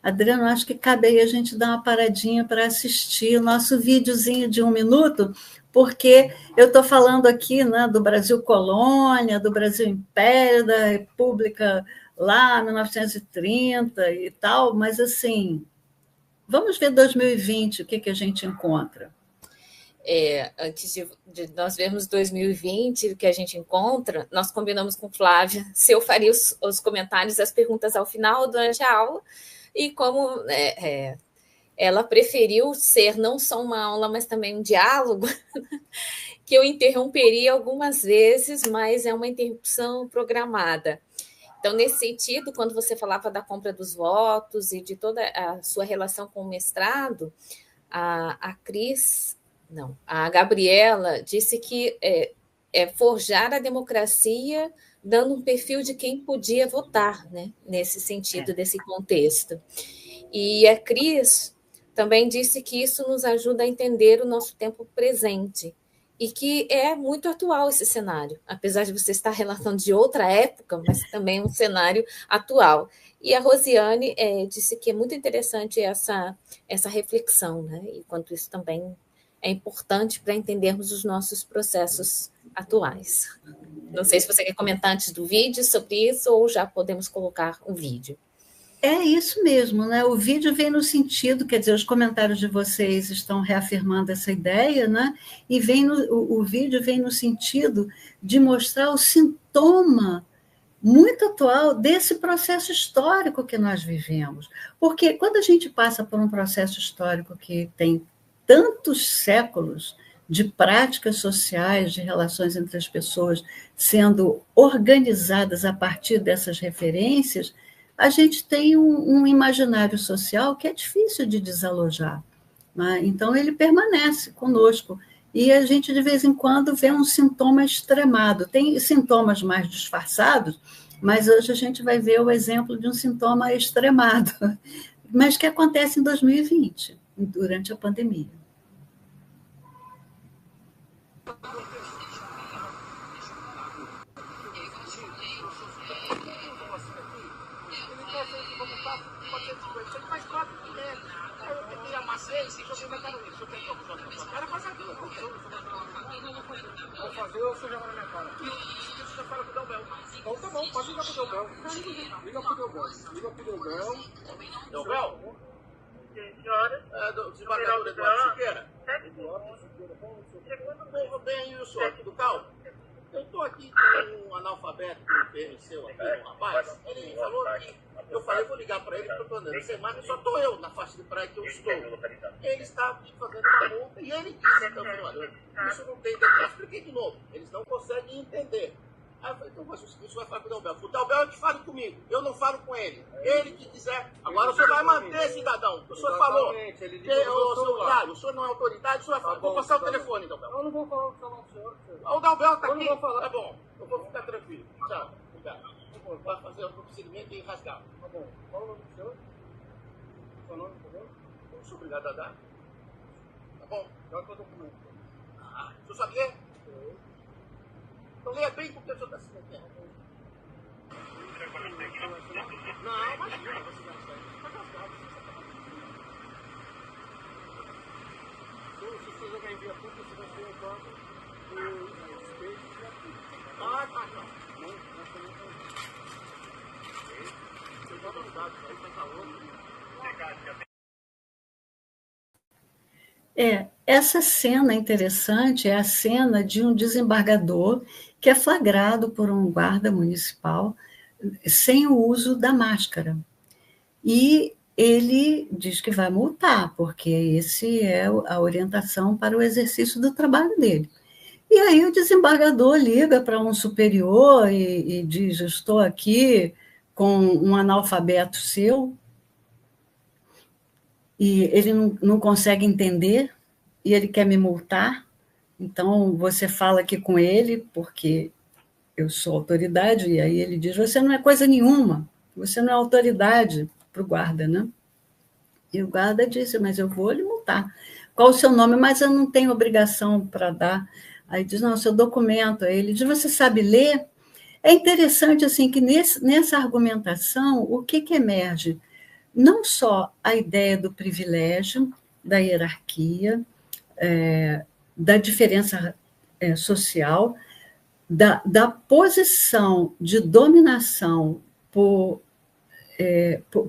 Adriano, acho que cabe aí a gente dar uma paradinha para assistir o nosso videozinho de 1 minuto, porque eu estou falando aqui, né, do Brasil colônia, do Brasil império, da República lá, 1930 e tal, mas assim, vamos ver 2020, o que a gente encontra. Antes de nós vermos 2020, o que a gente encontra, nós combinamos com Flávia se eu faria os comentários, as perguntas ao final durante a aula, e como ela preferiu ser não só uma aula, mas também um diálogo, que eu interromperia algumas vezes, mas é uma interrupção programada. Então, nesse sentido, quando você falava da compra dos votos e de toda a sua relação com o mestrado, a Gabriela disse que forjar a democracia dando um perfil de quem podia votar, né? Nesse sentido, desse contexto. E a Cris também disse que isso nos ajuda a entender o nosso tempo presente e que é muito atual esse cenário, apesar de você estar relatando de outra época, mas também um cenário atual. E a Rosiane disse que é muito interessante essa reflexão, né? E quanto isso também é importante para entendermos os nossos processos atuais. Não sei se você quer comentar antes do vídeo sobre isso ou já podemos colocar um vídeo. É isso mesmo, né? O vídeo vem no sentido, quer dizer, os comentários de vocês estão reafirmando essa ideia, né? E o vídeo vem no sentido de mostrar o sintoma muito atual desse processo histórico que nós vivemos. Porque quando a gente passa por um processo histórico que tem tantos séculos de práticas sociais, de relações entre as pessoas sendo organizadas a partir dessas referências, a gente tem um imaginário social que é difícil de desalojar, né? Então, ele permanece conosco. E a gente, de vez em quando, vê um sintoma extremado. Tem sintomas mais disfarçados, mas hoje a gente vai ver o exemplo de um sintoma extremado, mas que acontece em 2020, durante a pandemia. Vou fazer ou você joga na minha cara? Você já fala com o Delbel. Então tá bom, pode ligar pro Delbel. Liga pro Delbel. Liga pro Delbel. Delbel? Que horas? É, do desembargador Eduardo Siqueira. 7 Segundo povo bem, e o senhor, tudo calmo? Eu estou aqui com um analfabeto que envelheceu aqui, um rapaz. Ele falou que eu falei, vou ligar para ele, porque eu estou andando sem máquina, só estou eu na faixa de praia que eu estou. Ele está aqui fazendo uma multa e ele disse, então, isso não tem detalhe. Eu expliquei de novo, eles não conseguem entender. Aí eu falei, então faz o seguinte, você vai falar com o Delbel. O Delbel é que fala comigo, eu não falo com ele. Ele que quiser. Agora o senhor vai manter, cidadão. O senhor falou. O senhor não é autoridade, o senhor vai falar. Vou passar o telefone, Delbel. Eu não vou falar com o senhor. O Delbel está aqui. Eu não vou falar. Tá bom, eu vou ficar tranquilo. Tchau, obrigado. Vai fazer o procedimento e rasgar. Tá bom. Qual o nome do senhor? Seu nome, por favor? Eu sou obrigado a dar. Tá bom? Dá o seu documento. Ah, o senhor sabe ler? Então leia bem porque o senhor está se metendo. Não, imagina, você vai sair. Tá rasgado. Se você jogar em via pública, você vai ter o banco do despejo e gratuito. Ah, tá, não. Não, nós também estamos. Você joga no dado, aí tá calor. Essa cena interessante é a cena de um desembargador que é flagrado por um guarda municipal sem o uso da máscara. E ele diz que vai multar, porque esse é a orientação para o exercício do trabalho dele. E aí o desembargador liga para um superior e diz, eu estou aqui com um analfabeto seu, e ele não consegue entender, e ele quer me multar, então você fala aqui com ele, porque eu sou autoridade, e aí ele diz, você não é coisa nenhuma, você não é autoridade para o guarda, né? E o guarda disse, mas eu vou lhe multar. Qual o seu nome? Mas eu não tenho obrigação para dar. Aí diz, não, seu documento. Aí ele diz, você sabe ler? É interessante assim que nessa argumentação, o que emerge? Não só a ideia do privilégio, da hierarquia, da diferença social, da posição de dominação por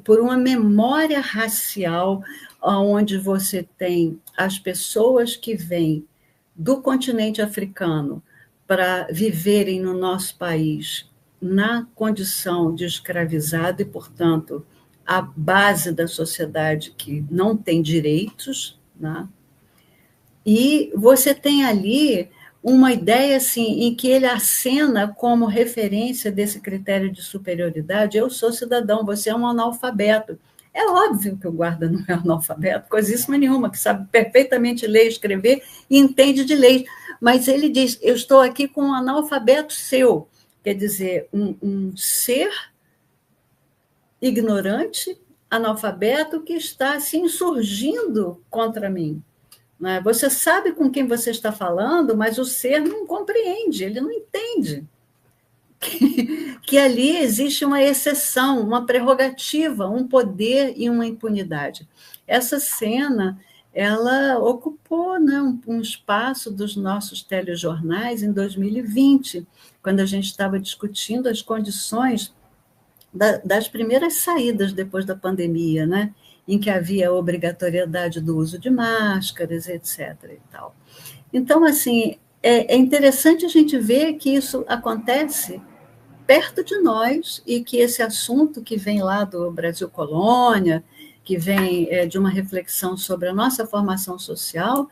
uma memória racial, onde você tem as pessoas que vêm do continente africano para viverem no nosso país na condição de escravizado e, portanto, a base da sociedade que não tem direitos, né? E você tem ali uma ideia assim, em que ele acena como referência desse critério de superioridade, eu sou cidadão, você é um analfabeto. É óbvio que o guarda não é analfabeto, coisíssima nenhuma, que sabe perfeitamente ler, escrever e entende de lei. Mas ele diz, eu estou aqui com um analfabeto seu, quer dizer, um ser ignorante, analfabeto, que está se insurgindo contra mim. Você sabe com quem você está falando, mas o ser não compreende, ele não entende. Que ali existe uma exceção, uma prerrogativa, um poder e uma impunidade. Essa cena, ela ocupou, né, um espaço dos nossos telejornais em 2020, quando a gente estava discutindo as condições das primeiras saídas depois da pandemia, né? Em que havia a obrigatoriedade do uso de máscaras, etc. E tal. Então, assim, é interessante a gente ver que isso acontece perto de nós e que esse assunto que vem lá do Brasil Colônia, que vem de uma reflexão sobre a nossa formação social,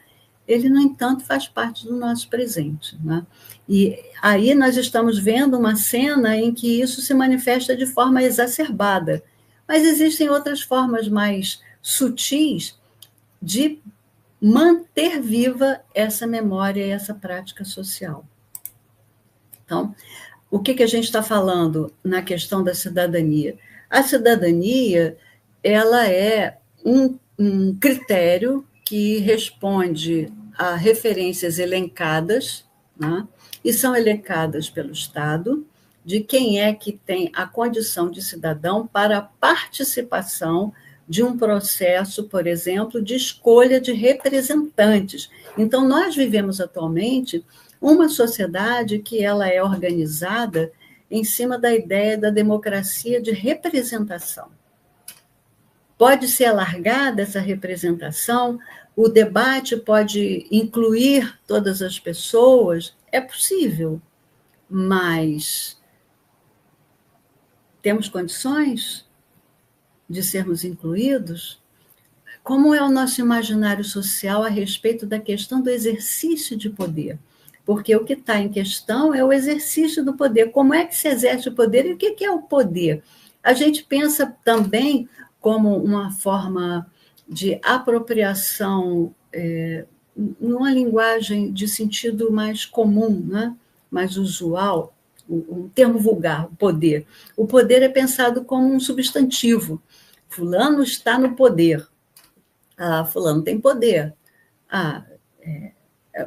ele, no entanto, faz parte do nosso presente, né? E aí nós estamos vendo uma cena em que isso se manifesta de forma exacerbada, mas existem outras formas mais sutis de manter viva essa memória e essa prática social. Então, o que a gente está falando na questão da cidadania? A cidadania, ela é um critério que responde a referências elencadas, né? E são elencadas pelo Estado, de quem é que tem a condição de cidadão para a participação de um processo, por exemplo, de escolha de representantes. Então, nós vivemos atualmente uma sociedade que ela é organizada em cima da ideia da democracia de representação. Pode ser alargada essa representação, o debate pode incluir todas as pessoas, é possível, mas temos condições de sermos incluídos? Como é o nosso imaginário social a respeito da questão do exercício de poder? Porque o que está em questão é o exercício do poder. Como é que se exerce o poder e o que é o poder? A gente pensa também como uma forma de apropriação, numa linguagem de sentido mais comum, né? Mais usual, um termo vulgar, o poder. O poder é pensado como um substantivo. Fulano está no poder. Ah, fulano tem poder. Ah,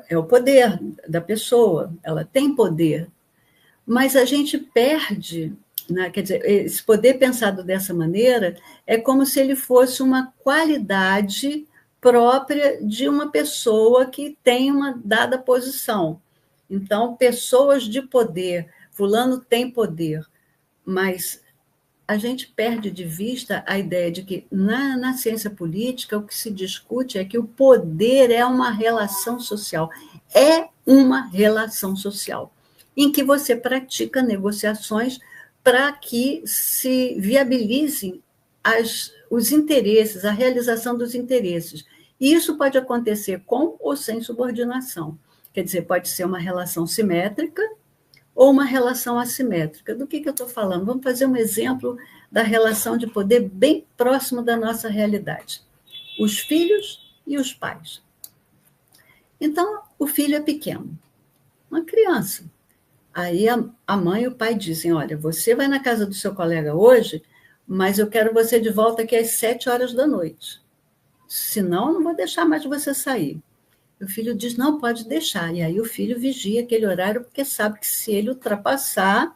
é o poder da pessoa, ela tem poder. Mas a gente perde, né? Quer dizer, esse poder pensado dessa maneira é como se ele fosse uma qualidade própria de uma pessoa que tem uma dada posição. Então, pessoas de poder, fulano tem poder, mas a gente perde de vista a ideia de que na ciência política o que se discute é que o poder é uma relação social. É uma relação social em que você pratica negociações para que se viabilizem os interesses, a realização dos interesses. E isso pode acontecer com ou sem subordinação. Quer dizer, pode ser uma relação simétrica ou uma relação assimétrica. Do que eu estou falando? Vamos fazer um exemplo da relação de poder bem próximo da nossa realidade. Os filhos e os pais. Então, o filho é pequeno, uma criança. Aí a mãe e o pai dizem, olha, você vai na casa do seu colega hoje, mas eu quero você de volta aqui às 7h. Senão, eu não vou deixar mais você sair. O filho diz, não, pode deixar. E aí o filho vigia aquele horário, porque sabe que se ele ultrapassar,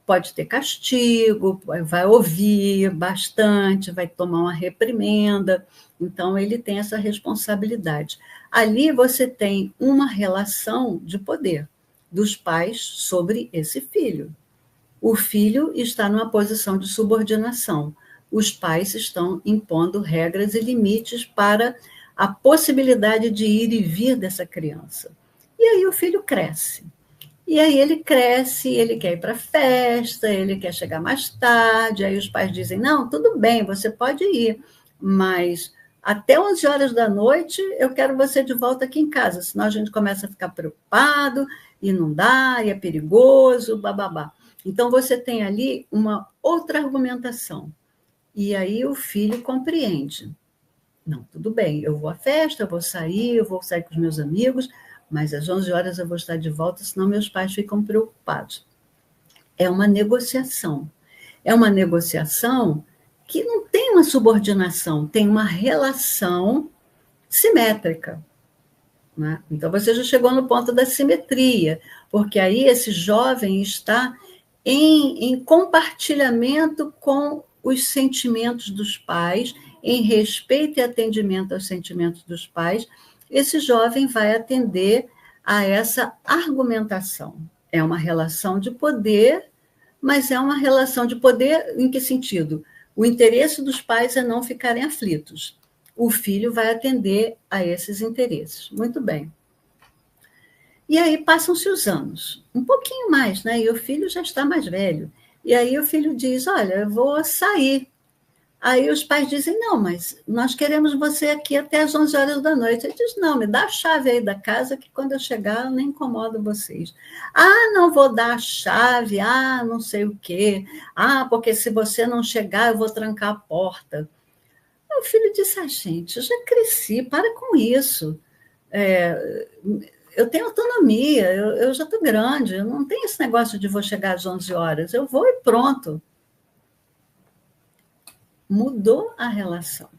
pode ter castigo, vai ouvir bastante, vai tomar uma reprimenda. Então, ele tem essa responsabilidade. Ali você tem uma relação de poder dos pais sobre esse filho. O filho está numa posição de subordinação. Os pais estão impondo regras e limites para a possibilidade de ir e vir dessa criança. E aí o filho cresce. E aí ele cresce, ele quer ir para a festa, ele quer chegar mais tarde, aí os pais dizem, não, tudo bem, você pode ir, mas até 11h eu quero você de volta aqui em casa, senão a gente começa a ficar preocupado, e não dá, e é perigoso, bababá. Então você tem ali uma outra argumentação. E aí o filho compreende. Não, tudo bem, eu vou à festa, eu vou sair com os meus amigos, mas às 11h eu vou estar de volta, senão meus pais ficam preocupados. É uma negociação. É uma negociação que não tem uma subordinação, tem uma relação simétrica. Né? Então, você já chegou no ponto da simetria, porque aí esse jovem está em compartilhamento com os sentimentos dos pais, em respeito e atendimento aos sentimentos dos pais, esse jovem vai atender a essa argumentação. É uma relação de poder mas é uma relação de poder em que sentido? O interesse dos pais é não ficarem aflitos. O filho vai atender a esses interesses. Muito bem. E aí passam-se os anos, um pouquinho mais, né? E o filho já está mais velho. E aí o filho diz, olha, eu vou sair. Aí os pais dizem, não, mas nós queremos você aqui até as 11 horas da noite. Ele diz, não, me dá a chave aí da casa, que quando eu chegar eu nem incomodo vocês. Ah, não vou dar a chave, não sei o quê. Porque se você não chegar, eu vou trancar a porta. O filho disse, gente, eu já cresci, para com isso. Eu tenho autonomia, eu já estou grande, eu não tenho esse negócio de vou chegar às 11 horas, eu vou e pronto. Mudou a relação.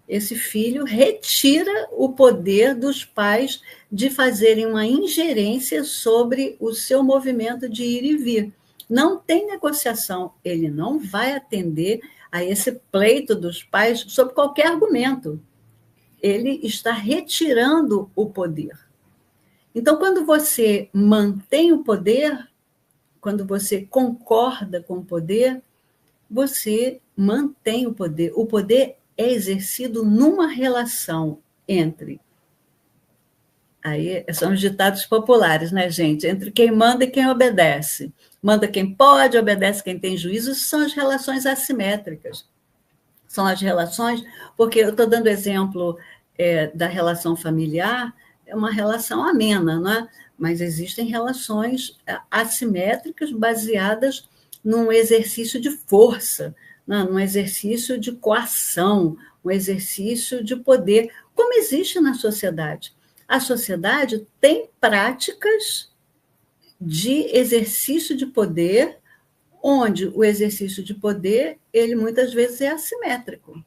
Esse filho retira o poder dos pais de fazerem uma ingerência sobre o seu movimento de ir e vir. Não tem negociação, ele não vai atender a esse pleito dos pais sob qualquer argumento. Ele está retirando o poder. Então, quando você mantém o poder, quando você concorda com o poder, você mantém o poder. O poder é exercido numa relação entre... Aí são os ditados populares, né, gente? Entre quem manda e quem obedece. Manda quem pode, obedece quem tem juízo. São as relações assimétricas. São as relações... Porque eu estou dando exemplo da relação familiar, é uma relação amena, não é? Mas existem relações assimétricas baseadas num exercício de força, num exercício de coação, um exercício de poder, como existe na sociedade. A sociedade tem práticas de exercício de poder, onde o exercício de poder, ele muitas vezes é assimétrico.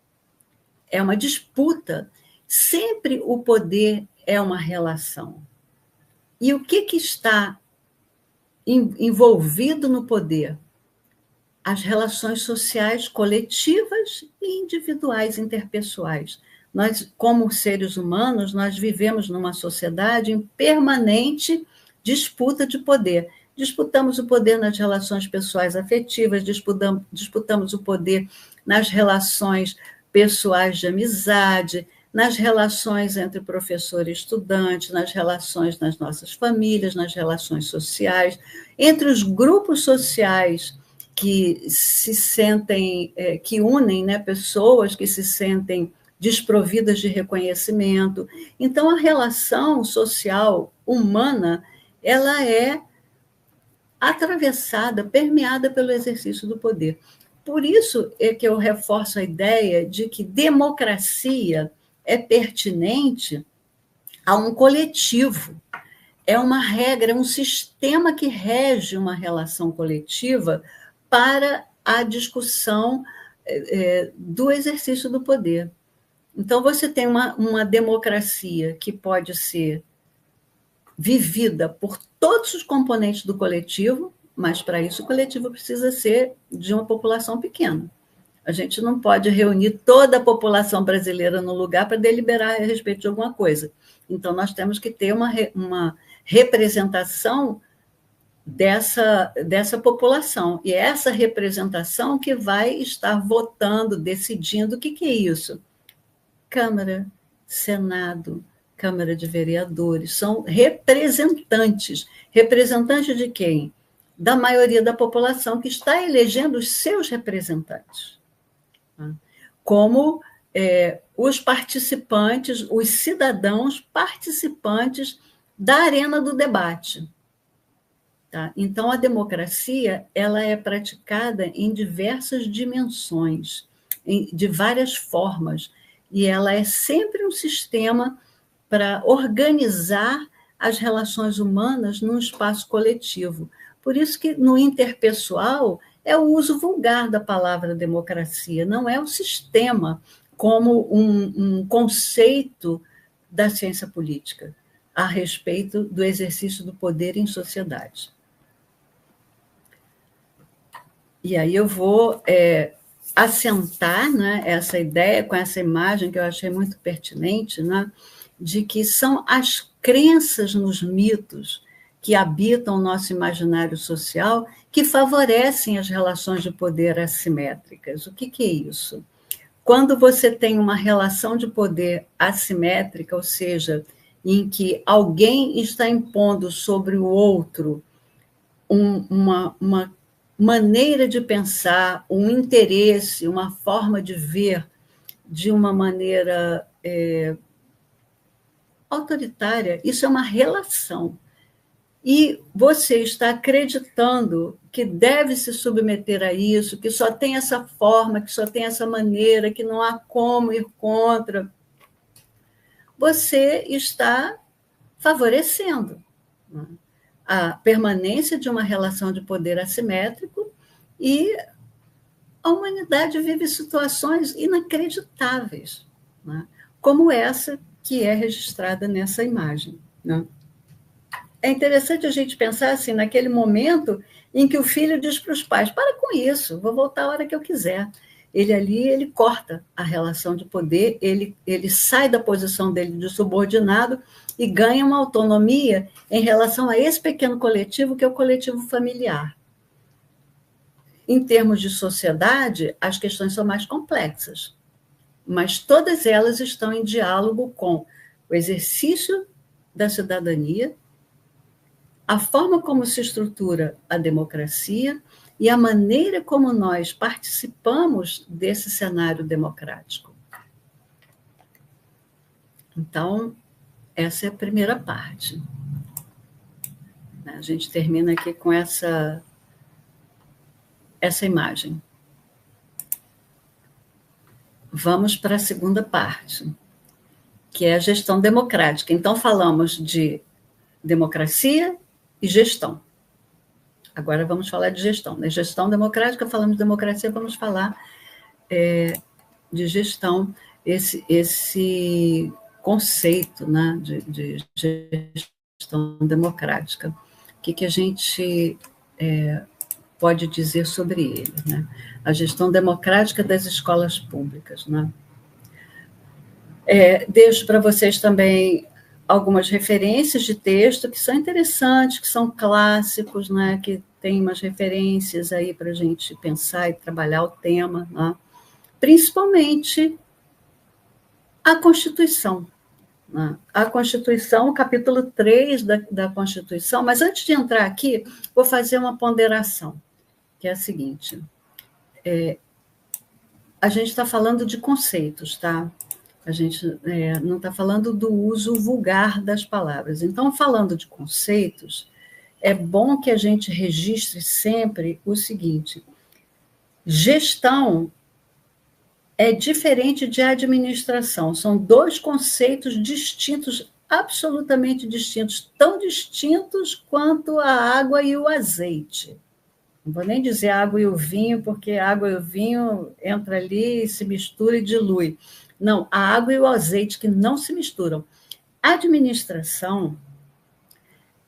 É uma disputa. Sempre o poder é uma relação. E o que está envolvido no poder? As relações sociais coletivas e individuais, interpessoais. Nós, como seres humanos, nós vivemos numa sociedade em permanente disputa de poder. Disputamos o poder nas relações pessoais afetivas, disputamos o poder nas relações pessoais de amizade, nas relações entre professor e estudante, nas relações nas nossas famílias, nas relações sociais, entre os grupos sociais que se sentem, que unem, né, pessoas que se sentem desprovidas de reconhecimento. Então, a relação social humana, ela é atravessada, permeada pelo exercício do poder. Por isso é que eu reforço a ideia de que democracia é pertinente a um coletivo. É uma regra, é um sistema que rege uma relação coletiva para a discussão do exercício do poder. Então, você tem uma democracia que pode ser vivida por todos os componentes do coletivo, mas, para isso, o coletivo precisa ser de uma população pequena. A gente não pode reunir toda a população brasileira no lugar para deliberar a respeito de alguma coisa. Então, nós temos que ter uma representação dessa população. E é essa representação que vai estar votando, decidindo o que é isso. Câmara, Senado, Câmara de Vereadores, são representantes. Representantes de quem? Da maioria da população que está elegendo os seus representantes. Como os participantes, os cidadãos participantes da arena do debate. Tá? Então, a democracia ela é praticada em diversas dimensões, de várias formas, e ela é sempre um sistema para organizar as relações humanas num espaço coletivo. Por isso que, no interpessoal, é o uso vulgar da palavra democracia, não é o sistema como um conceito da ciência política a respeito do exercício do poder em sociedade. E aí eu vou assentar, né, essa ideia com essa imagem que eu achei muito pertinente, né, de que são as crenças nos mitos que habitam o nosso imaginário social, que favorecem as relações de poder assimétricas. O que é isso? Quando você tem uma relação de poder assimétrica, ou seja, em que alguém está impondo sobre o outro uma maneira de pensar, um interesse, uma forma de ver de uma maneira autoritária, isso é uma relação. E você está acreditando que deve se submeter a isso, que só tem essa forma, que só tem essa maneira, que não há como ir contra. Você está favorecendo, né, a permanência de uma relação de poder assimétrico, e a humanidade vive situações inacreditáveis, né, como essa que é registrada nessa imagem, né? É interessante a gente pensar assim, naquele momento em que o filho diz para os pais: para com isso, vou voltar a hora que eu quiser. Ele corta a relação de poder, ele sai da posição dele de subordinado e ganha uma autonomia em relação a esse pequeno coletivo, que é o coletivo familiar. Em termos de sociedade, as questões são mais complexas, mas todas elas estão em diálogo com o exercício da cidadania, a forma como se estrutura a democracia e a maneira como nós participamos desse cenário democrático. Então, essa é a primeira parte. A gente termina aqui com essa imagem. Vamos para a segunda parte, que é a gestão democrática. Então, falamos de democracia e gestão. Agora vamos falar de gestão. Na gestão democrática, falamos de democracia, vamos falar de gestão, esse conceito, né, de gestão democrática. O que a gente pode dizer sobre ele, né? A gestão democrática das escolas públicas, né? Deixo para vocês também algumas referências de texto que são interessantes, que são clássicos, né? Que tem umas referências aí para a gente pensar e trabalhar o tema, né? Principalmente a Constituição. Né? A Constituição, o capítulo 3 da Constituição, mas antes de entrar aqui, vou fazer uma ponderação, que é a seguinte: a gente está falando de conceitos, tá? A gente não está falando do uso vulgar das palavras. Então, falando de conceitos, é bom que a gente registre sempre o seguinte: gestão é diferente de administração. São dois conceitos distintos, absolutamente distintos, tão distintos quanto a água e o azeite. Não vou nem dizer a água e o vinho, porque a água e o vinho entra ali, se mistura e dilui. Não, a água e o azeite que não se misturam. A administração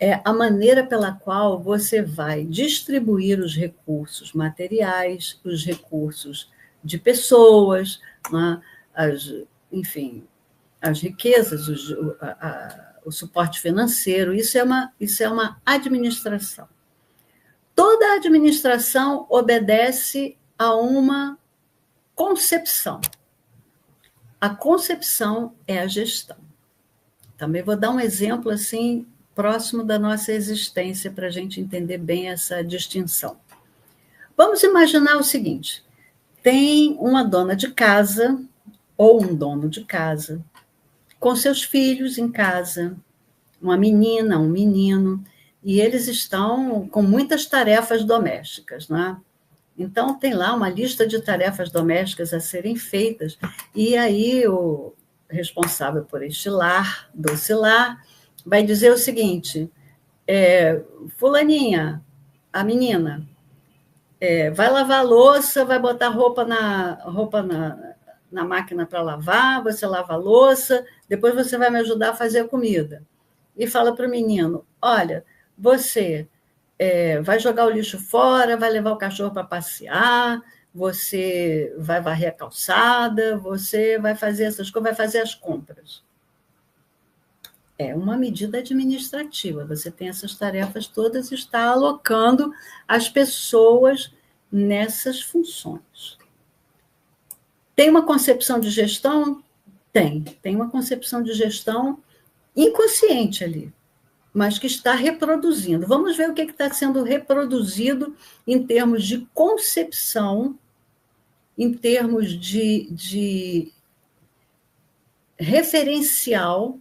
é a maneira pela qual você vai distribuir os recursos materiais, os recursos de pessoas, né, enfim, as riquezas, o suporte financeiro. Isso é uma administração. Toda administração obedece a uma concepção. A concepção é a gestão. Também vou dar um exemplo assim próximo da nossa existência para a gente entender bem essa distinção. Vamos imaginar o seguinte: tem uma dona de casa ou um dono de casa com seus filhos em casa, uma menina, um menino, e eles estão com muitas tarefas domésticas, né? Então, tem lá uma lista de tarefas domésticas a serem feitas, e aí o responsável por este lar, doce lar, vai dizer o seguinte: fulaninha, a menina, vai lavar a louça, vai botar roupa na máquina para lavar, você lava a louça, depois você vai me ajudar a fazer a comida. E fala para o menino: olha, você vai jogar o lixo fora, vai levar o cachorro para passear, você vai varrer a calçada, você vai fazer essas coisas, vai fazer as compras. É uma medida administrativa. Você tem essas tarefas todas e está alocando as pessoas nessas funções. Tem uma concepção de gestão? Tem uma concepção de gestão inconsciente ali, mas que está reproduzindo. Vamos ver o que está sendo reproduzido em termos de concepção, em termos de referencial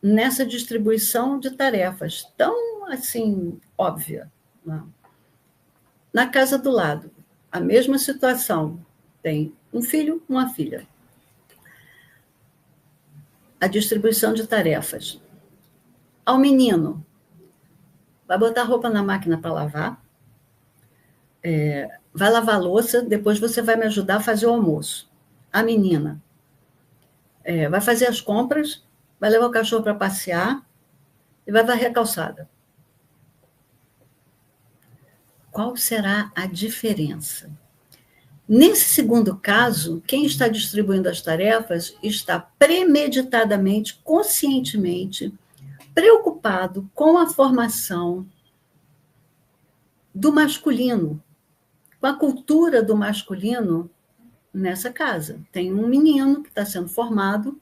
nessa distribuição de tarefas tão, assim, óbvia. Não. Na casa do lado, a mesma situação. Tem um filho, uma filha. A distribuição de tarefas. Ao menino, vai botar roupa na máquina para lavar, vai lavar a louça, depois você vai me ajudar a fazer o almoço. A menina vai fazer as compras, vai levar o cachorro para passear e vai varrer a calçada. Qual será a diferença? Nesse segundo caso, quem está distribuindo as tarefas está premeditadamente, conscientemente, preocupado com a formação do masculino, com a cultura do masculino nessa casa. Tem um menino que está sendo formado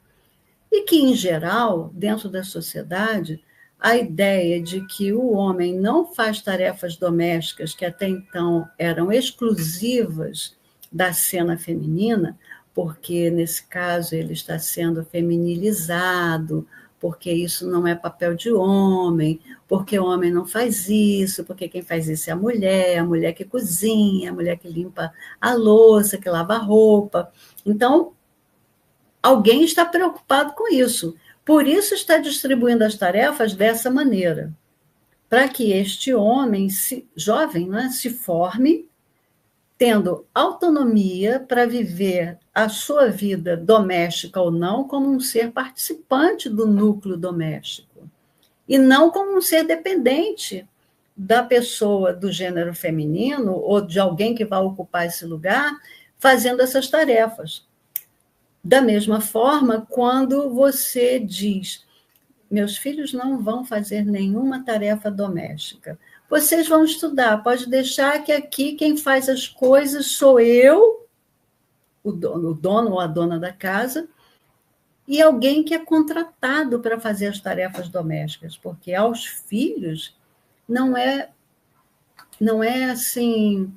e que, em geral, dentro da sociedade, a ideia de que o homem não faz tarefas domésticas que até então eram exclusivas da cena feminina, porque, nesse caso, ele está sendo feminilizado, porque isso não é papel de homem, porque o homem não faz isso, porque quem faz isso é a mulher que cozinha, a mulher que limpa a louça, que lava a roupa. Então, alguém está preocupado com isso. Por isso está distribuindo as tarefas dessa maneira, para que este homem, jovem, né, se forme tendo autonomia para viver a sua vida doméstica ou não como um ser participante do núcleo doméstico, e não como um ser dependente da pessoa do gênero feminino ou de alguém que vai ocupar esse lugar fazendo essas tarefas. Da mesma forma, quando você diz, meus filhos não vão fazer nenhuma tarefa doméstica, vocês vão estudar, pode deixar que aqui quem faz as coisas sou eu, o dono ou a dona da casa, e alguém que é contratado para fazer as tarefas domésticas, porque aos filhos não é assim,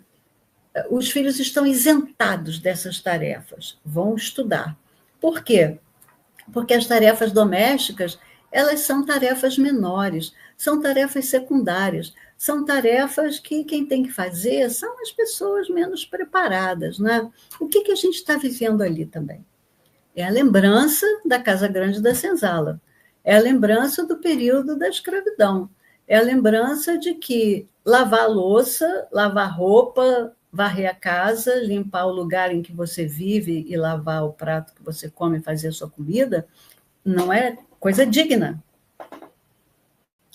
os filhos estão isentados dessas tarefas, vão estudar. Por quê? Porque as tarefas domésticas, elas são tarefas menores, são tarefas secundárias, são tarefas que quem tem que fazer são as pessoas menos preparadas, né? O que a gente está vivendo ali também? É a lembrança da Casa Grande da Senzala, é a lembrança do período da escravidão, é a lembrança de que lavar a louça, lavar roupa, varrer a casa, limpar o lugar em que você vive e lavar o prato que você come e fazer a sua comida, não é coisa digna.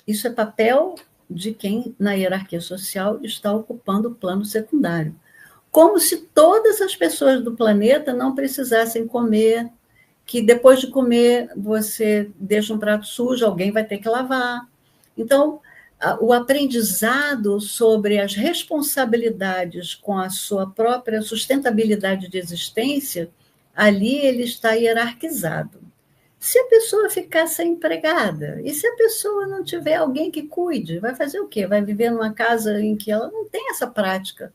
Isso é papel de quem, na hierarquia social, está ocupando o plano secundário. Como se todas as pessoas do planeta não precisassem comer, que depois de comer você deixa um prato sujo, alguém vai ter que lavar. Então, o aprendizado sobre as responsabilidades com a sua própria sustentabilidade de existência, ali ele está hierarquizado. Se a pessoa ficar sem empregada, e se a pessoa não tiver alguém que cuide, vai fazer o quê? Vai viver numa casa em que ela não tem essa prática.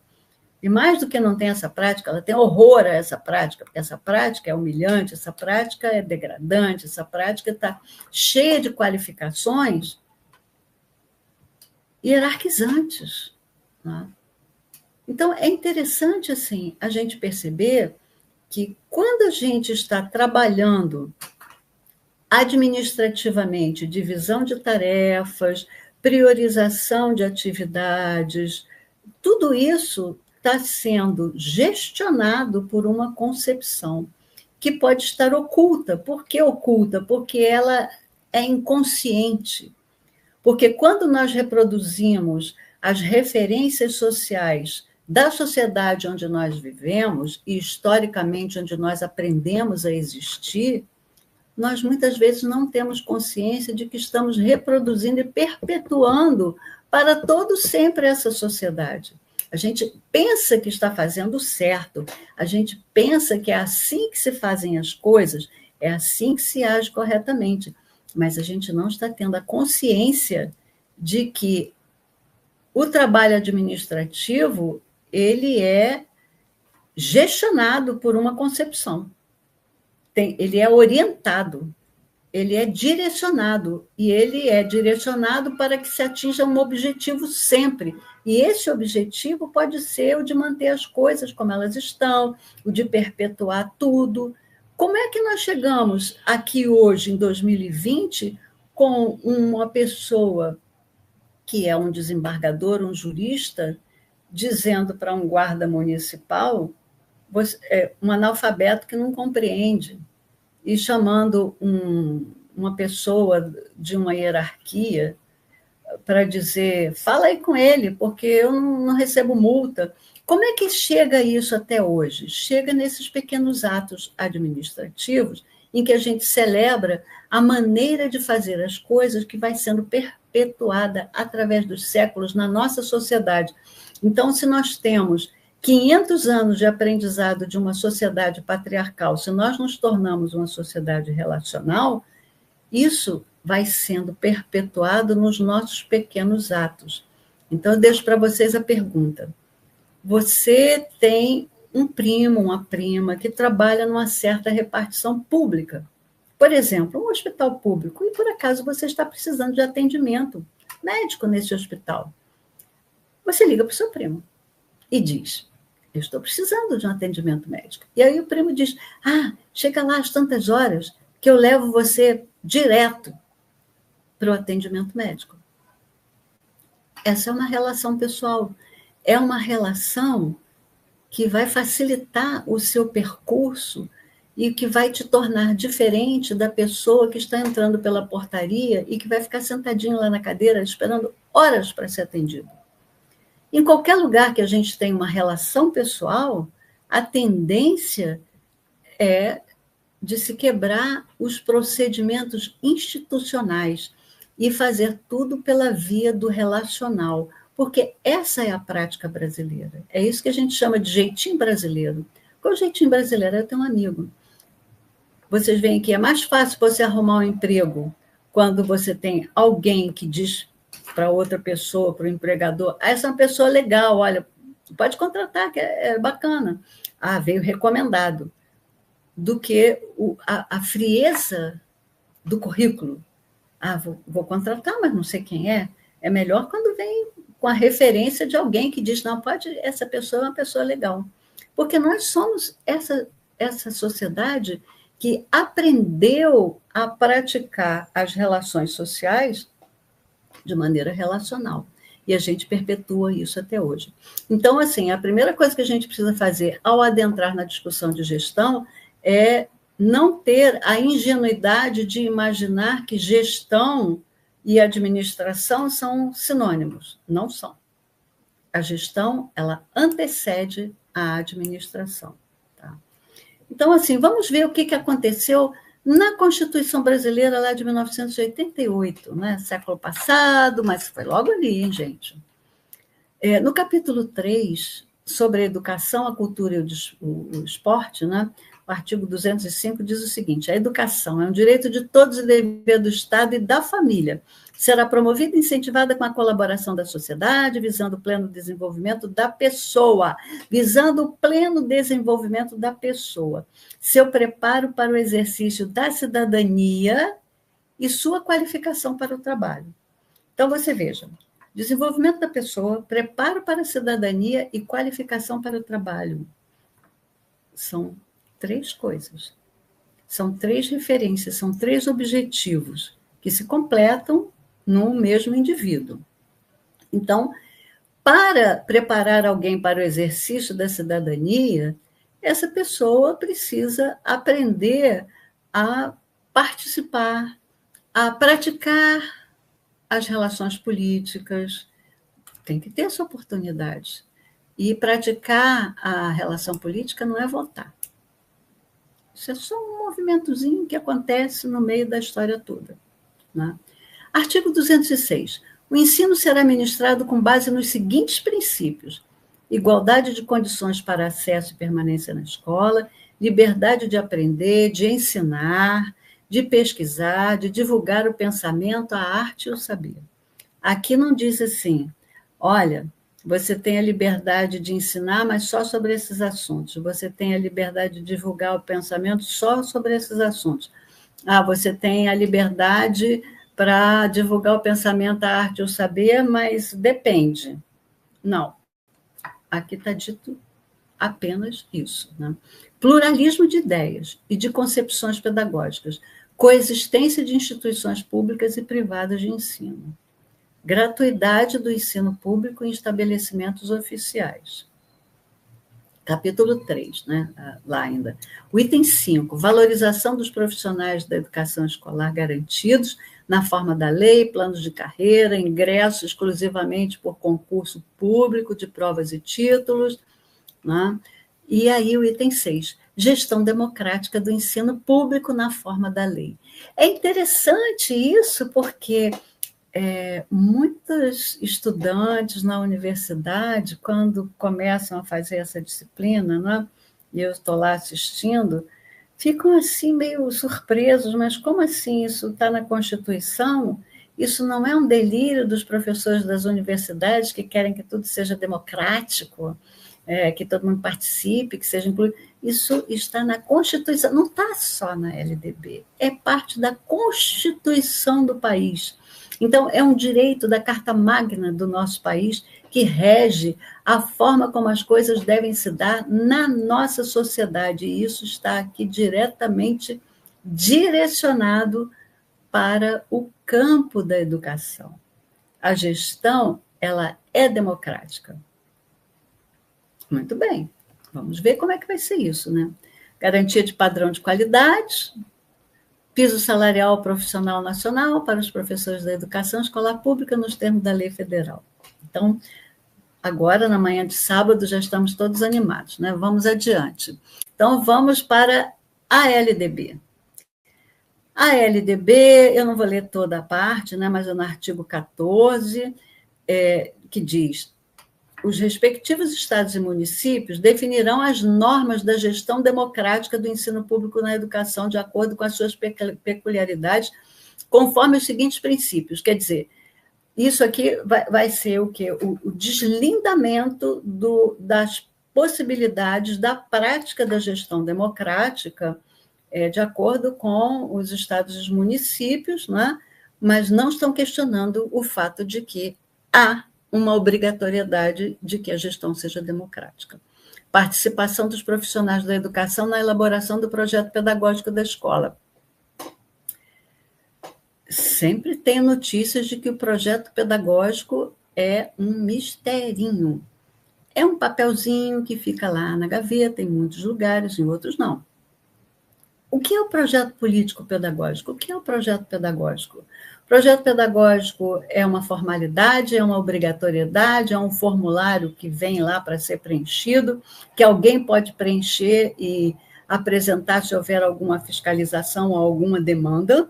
E mais do que não tem essa prática, ela tem horror a essa prática, porque essa prática é humilhante, essa prática é degradante, essa prática está cheia de qualificações hierarquizantes. Né? Então, é interessante assim, a gente perceber que quando a gente está trabalhando administrativamente, divisão de tarefas, priorização de atividades, tudo isso está sendo gestionado por uma concepção que pode estar oculta. Por que oculta? Porque ela é inconsciente. Porque quando nós reproduzimos as referências sociais da sociedade onde nós vivemos e historicamente onde nós aprendemos a existir, nós muitas vezes não temos consciência de que estamos reproduzindo e perpetuando para todo sempre essa sociedade. A gente pensa que está fazendo certo, a gente pensa que é assim que se fazem as coisas, é assim que se age corretamente, mas a gente não está tendo a consciência de que o trabalho administrativo, ele é gestionado por uma concepção. Ele é orientado, ele é direcionado, e ele é direcionado para que se atinja um objetivo sempre. E esse objetivo pode ser o de manter as coisas como elas estão, o de perpetuar tudo. Como é que nós chegamos aqui hoje, em 2020, com uma pessoa que é um desembargador, um jurista, dizendo para um guarda municipal, um analfabeto que não compreende, e chamando uma pessoa de uma hierarquia para dizer, fala aí com ele, porque eu não recebo multa. Como é que chega isso até hoje? Chega nesses pequenos atos administrativos em que a gente celebra a maneira de fazer as coisas que vai sendo perpetuada através dos séculos na nossa sociedade. Então, se nós temos 500 anos de aprendizado de uma sociedade patriarcal, se nós nos tornamos uma sociedade relacional, isso vai sendo perpetuado nos nossos pequenos atos. Então, eu deixo para vocês a pergunta. Você tem um primo, uma prima, que trabalha numa certa repartição pública. Por exemplo, um hospital público, e por acaso você está precisando de atendimento médico nesse hospital. Você liga para o seu primo e diz, eu estou precisando de um atendimento médico. E aí o primo diz, chega lá às tantas horas que eu levo você direto para o atendimento médico. Essa é uma relação pessoal. É uma relação que vai facilitar o seu percurso e que vai te tornar diferente da pessoa que está entrando pela portaria e que vai ficar sentadinho lá na cadeira esperando horas para ser atendido. Em qualquer lugar que a gente tem uma relação pessoal, a tendência é de se quebrar os procedimentos institucionais e fazer tudo pela via do relacional, porque essa é a prática brasileira. É isso que a gente chama de jeitinho brasileiro. Qual é o jeitinho brasileiro? Eu tenho um amigo. Vocês veem que é mais fácil você arrumar um emprego quando você tem alguém que diz para outra pessoa, para o empregador, essa é uma pessoa legal, olha, pode contratar, que é bacana. Veio recomendado. Do que a frieza do currículo. Vou contratar, mas não sei quem é. É melhor quando vem com a referência de alguém que diz, não, pode, essa pessoa é uma pessoa legal. Porque nós somos essa sociedade que aprendeu a praticar as relações sociais de maneira relacional. E a gente perpetua isso até hoje. Então, assim, a primeira coisa que a gente precisa fazer ao adentrar na discussão de gestão é não ter a ingenuidade de imaginar que gestão e administração são sinônimos. Não são. A gestão, ela antecede a administração. Tá? Então, assim, vamos ver o que aconteceu na Constituição Brasileira lá de 1988, né? Século passado, mas foi logo ali, hein, gente? No capítulo 3, sobre a educação, a cultura e o esporte, né? O artigo 205 diz o seguinte, a educação é um direito de todos e dever do Estado e da família. Será promovida e incentivada com a colaboração da sociedade, visando o pleno desenvolvimento da pessoa. Visando o pleno desenvolvimento da pessoa. Seu preparo para o exercício da cidadania e sua qualificação para o trabalho. Então, você veja, desenvolvimento da pessoa, preparo para a cidadania e qualificação para o trabalho. São 3 coisas. São 3 referências, são 3 objetivos que se completam no mesmo indivíduo. Então, para preparar alguém para o exercício da cidadania, essa pessoa precisa aprender a participar, a praticar as relações políticas, tem que ter essa oportunidade. E praticar a relação política não é votar. Isso é só um movimentozinho que acontece no meio da história toda, né? Artigo 206. O ensino será ministrado com base nos seguintes princípios: igualdade de condições para acesso e permanência na escola, liberdade de aprender, de ensinar, de pesquisar, de divulgar o pensamento, a arte e o saber. Aqui não diz assim, olha, você tem a liberdade de ensinar, mas só sobre esses assuntos. Você tem a liberdade de divulgar o pensamento só sobre esses assuntos. Você tem a liberdade para divulgar o pensamento, a arte e o saber, mas depende. Não. Aqui está dito apenas isso, né? Pluralismo de ideias e de concepções pedagógicas, coexistência de instituições públicas e privadas de ensino, gratuidade do ensino público em estabelecimentos oficiais. Capítulo 3, né? Lá ainda. O item 5, valorização dos profissionais da educação escolar garantidos na forma da lei, planos de carreira, ingresso exclusivamente por concurso público de provas e títulos, né? E aí o item 6, gestão democrática do ensino público na forma da lei. É interessante isso porque muitos estudantes na universidade, quando começam a fazer essa disciplina, né, e eu estou lá assistindo, ficam assim meio surpresos, mas como assim isso está na Constituição? Isso não é um delírio dos professores das universidades que querem que tudo seja democrático, que todo mundo participe, que seja incluído. Isso está na Constituição, não está só na LDB, é parte da Constituição do país. Então, é um direito da Carta Magna do nosso país que rege a forma como as coisas devem se dar na nossa sociedade, e isso está aqui diretamente direcionado para o campo da educação. A gestão, ela é democrática. Muito bem, vamos ver como é que vai ser isso, né? Garantia de padrão de qualidade, piso salarial profissional nacional para os professores da educação escolar pública nos termos da lei federal. Então, agora, na manhã de sábado, já estamos todos animados, né? Vamos adiante. Então, vamos para a LDB. A LDB, eu não vou ler toda a parte, né? Mas é no artigo 14, que diz: os respectivos estados e municípios definirão as normas da gestão democrática do ensino público na educação de acordo com as suas peculiaridades, conforme os seguintes princípios. Quer dizer, isso aqui vai ser o quê? O deslindamento das possibilidades da prática da gestão democrática de acordo com os estados e os municípios, né? Mas não estão questionando o fato de que há uma obrigatoriedade de que a gestão seja democrática. Participação dos profissionais da educação na elaboração do projeto pedagógico da escola. Sempre tem notícias de que o projeto pedagógico é um misterinho. É um papelzinho que fica lá na gaveta, em muitos lugares, em outros não. O que é o projeto político pedagógico? O que é o projeto pedagógico? O projeto pedagógico é uma formalidade, é uma obrigatoriedade, é um formulário que vem lá para ser preenchido, que alguém pode preencher e apresentar se houver alguma fiscalização ou alguma demanda.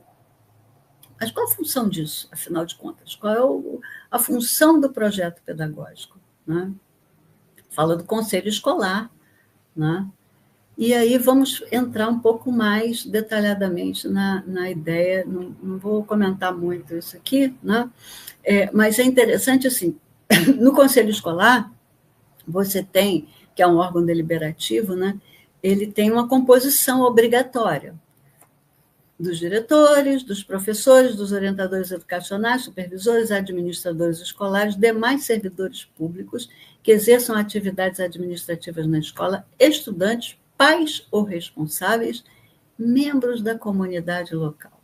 Mas qual a função disso, afinal de contas? Qual é a função do projeto pedagógico, né? Fala do conselho escolar, né? E aí vamos entrar um pouco mais detalhadamente na ideia, não vou comentar muito isso aqui, né? Mas é interessante, assim, no Conselho Escolar, você tem, que é um órgão deliberativo, né? Ele tem uma composição obrigatória dos diretores, dos professores, dos orientadores educacionais, supervisores, administradores escolares, demais servidores públicos que exerçam atividades administrativas na escola, estudantes, pais ou responsáveis, membros da comunidade local.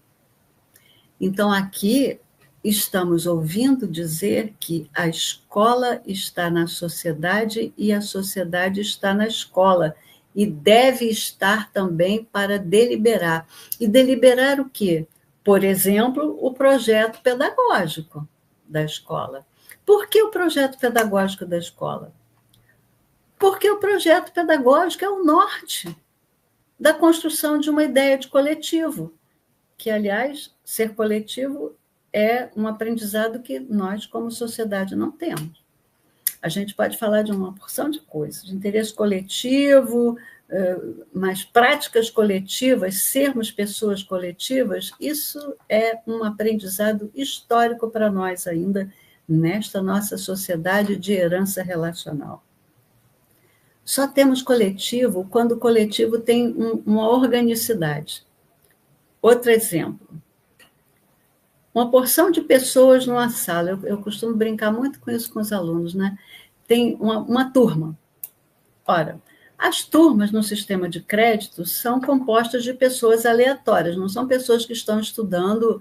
Então, aqui estamos ouvindo dizer que a escola está na sociedade e a sociedade está na escola, e deve estar também para deliberar. E deliberar o quê? Por exemplo, o projeto pedagógico da escola. Por que o projeto pedagógico da escola? Porque o projeto pedagógico é o norte. da construção de uma ideia de coletivo, que, aliás, ser coletivo é um aprendizado que nós, como sociedade, não temos. A gente pode falar de uma porção de coisas, de interesse coletivo, mas práticas coletivas, sermos pessoas coletivas, isso é um aprendizado histórico para nós ainda, nesta nossa sociedade de herança relacional. Só temos coletivo quando o coletivo tem uma organicidade. Outro exemplo. Uma porção de pessoas numa sala, eu costumo brincar muito com isso com os alunos, né? Tem uma turma. Ora, as turmas no sistema de crédito são compostas de pessoas aleatórias, não são pessoas que estão estudando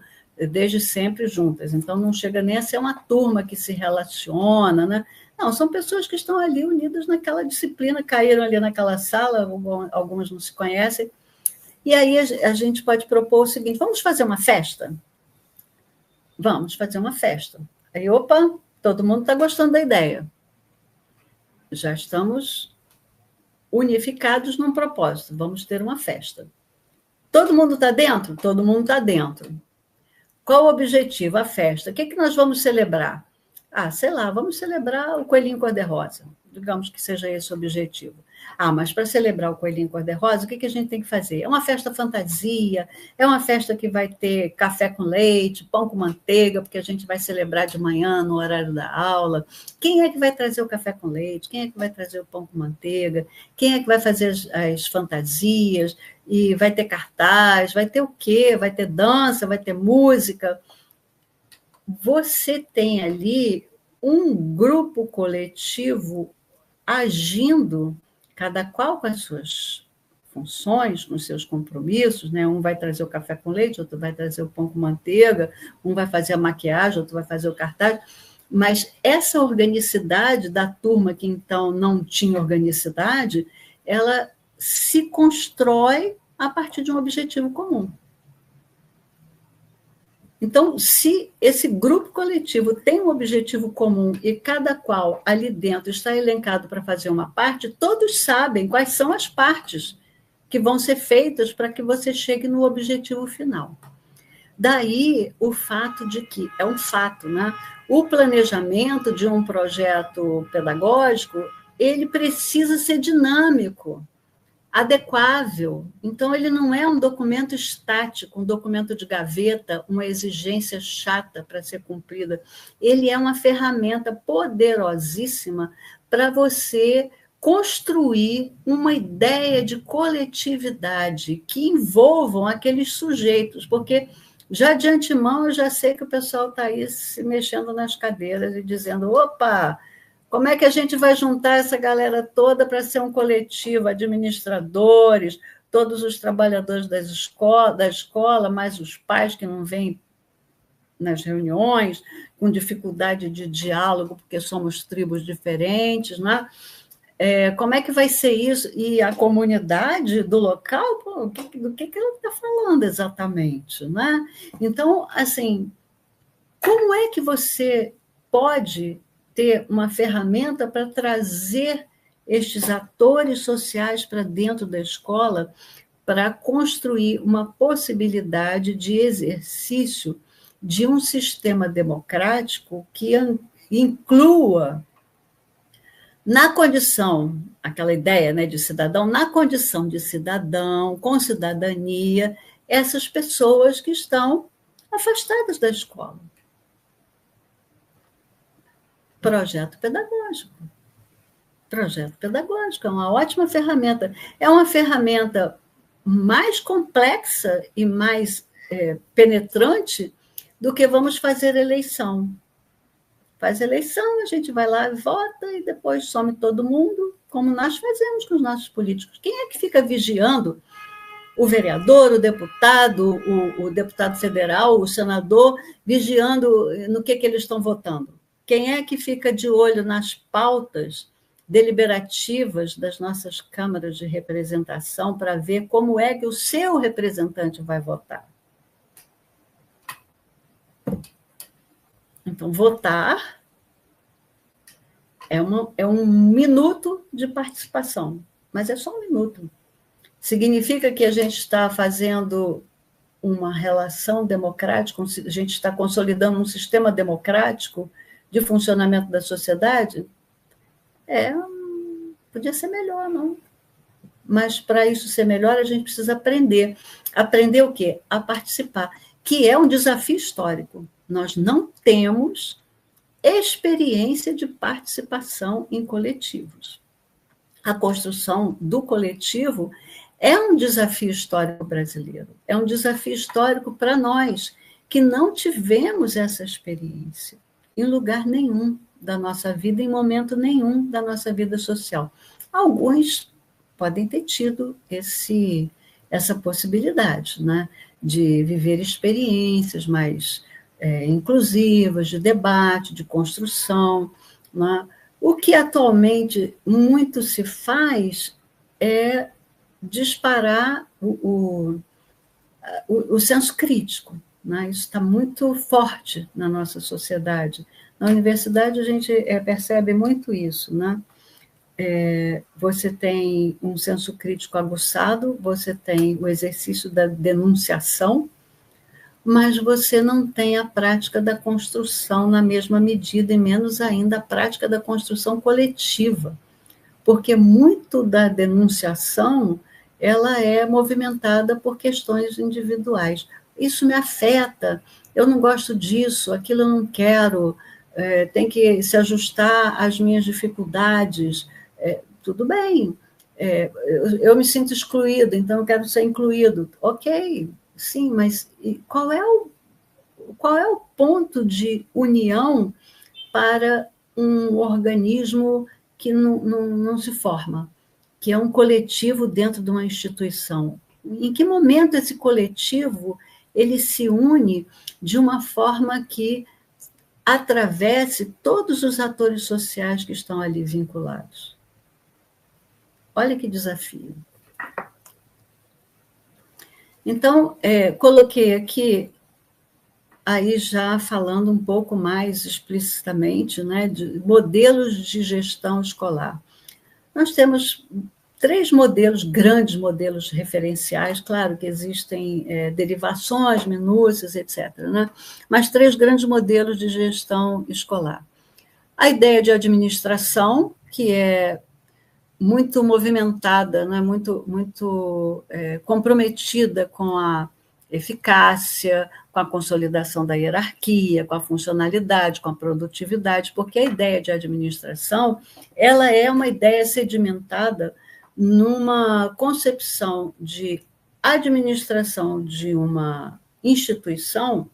desde sempre juntas, então não chega nem a ser uma turma que se relaciona, né? Não, são pessoas que estão ali unidas naquela disciplina, caíram ali naquela sala, algumas não se conhecem, e aí a gente pode propor o seguinte: vamos fazer uma festa? Vamos fazer uma festa. Aí, opa, todo mundo está gostando da ideia. Já estamos unificados num propósito, vamos ter uma festa. Todo mundo está dentro? Todo mundo está dentro. Qual o objetivo? A festa. O que nós vamos celebrar? Sei lá, vamos celebrar o Coelhinho Cor-de-Rosa. Digamos que seja esse o objetivo. Mas para celebrar o Coelhinho Cor-de-Rosa, o que a gente tem que fazer? É uma festa fantasia, é uma festa que vai ter café com leite, pão com manteiga, porque a gente vai celebrar de manhã, no horário da aula. Quem é que vai trazer o café com leite? Quem é que vai trazer o pão com manteiga? Quem é que vai fazer as fantasias? E vai ter cartaz, vai ter o quê? Vai ter dança, vai ter música. Você tem ali um grupo coletivo agindo, cada qual com as suas funções, com os seus compromissos, né? Um vai trazer o café com leite, outro vai trazer o pão com manteiga, um vai fazer a maquiagem, outro vai fazer o cartaz, mas essa organicidade da turma que então não tinha organicidade, ela se constrói a partir de um objetivo comum. Então, se esse grupo coletivo tem um objetivo comum e cada qual ali dentro está elencado para fazer uma parte, todos sabem quais são as partes que vão ser feitas para que você chegue no objetivo final. Daí o fato de que, é um fato, né? O planejamento de um projeto pedagógico, ele precisa ser dinâmico, adequável. Então, ele não é um documento estático, um documento de gaveta, uma exigência chata para ser cumprida. Ele é uma ferramenta poderosíssima para você construir uma ideia de coletividade que envolvam aqueles sujeitos, porque já de antemão eu já sei que o pessoal está aí se mexendo nas cadeiras e dizendo: opa, como é que a gente vai juntar essa galera toda para ser um coletivo, administradores, todos os trabalhadores da escola, mais os pais que não vêm nas reuniões, com dificuldade de diálogo, porque somos tribos diferentes, né? Como é que vai ser isso? E a comunidade do local, do que ela está falando exatamente, né? Então, assim, como é que você pode ter uma ferramenta para trazer estes atores sociais para dentro da escola, para construir uma possibilidade de exercício de um sistema democrático que inclua, na condição, aquela ideia, né, de cidadão, na condição de cidadão, com cidadania, essas pessoas que estão afastadas da escola. Projeto pedagógico. Projeto pedagógico é uma ótima ferramenta. É uma ferramenta mais complexa e mais penetrante do que vamos fazer eleição. Faz eleição, a gente vai lá e vota e depois some todo mundo, como nós fazemos com os nossos políticos. Quem é que fica vigiando o vereador, o deputado federal, o senador, vigiando no que eles estão votando? Quem é que fica de olho nas pautas deliberativas das nossas câmaras de representação para ver como é que o seu representante vai votar? Então, votar é um minuto de participação, mas é só um minuto. Significa que a gente está fazendo uma relação democrática, a gente está consolidando um sistema democrático de funcionamento da sociedade? Podia ser melhor, não? Mas, para isso ser melhor, a gente precisa aprender. Aprender o quê? A participar, que é um desafio histórico. Nós não temos experiência de participação em coletivos. A construção do coletivo é um desafio histórico brasileiro. É um desafio histórico para nós, que não tivemos essa experiência em lugar nenhum da nossa vida, em momento nenhum da nossa vida social. Alguns podem ter tido essa possibilidade, né, de viver experiências mais inclusivas, de debate, de construção, né? O que atualmente muito se faz é disparar o senso crítico, né? Isso está muito forte na nossa sociedade. Na universidade a gente percebe muito isso, né? Você tem um senso crítico aguçado, você tem o exercício da denunciação, mas você não tem a prática da construção na mesma medida, e menos ainda a prática da construção coletiva, porque muito da denunciação ela é movimentada por questões individuais. Isso me afeta, eu não gosto disso, aquilo eu não quero, tem que se ajustar às minhas dificuldades. Tudo bem, eu me sinto excluído, então eu quero ser incluído. Ok, sim, mas qual é o ponto de união para um organismo que não se forma, que é um coletivo dentro de uma instituição? Em que momento esse coletivo ele se une de uma forma que atravesse todos os atores sociais que estão ali vinculados? Olha que desafio. Então, coloquei aqui, aí já falando um pouco mais explicitamente, né, de modelos de gestão escolar. Nós temos 3 modelos, grandes modelos referenciais, claro que existem derivações, minúcias, etc., né? Mas 3 grandes modelos de gestão escolar. A ideia de administração, que é muito movimentada, né? muito comprometida com a eficácia, com a consolidação da hierarquia, com a funcionalidade, com a produtividade, porque a ideia de administração ela é uma ideia sedimentada numa concepção de administração de uma instituição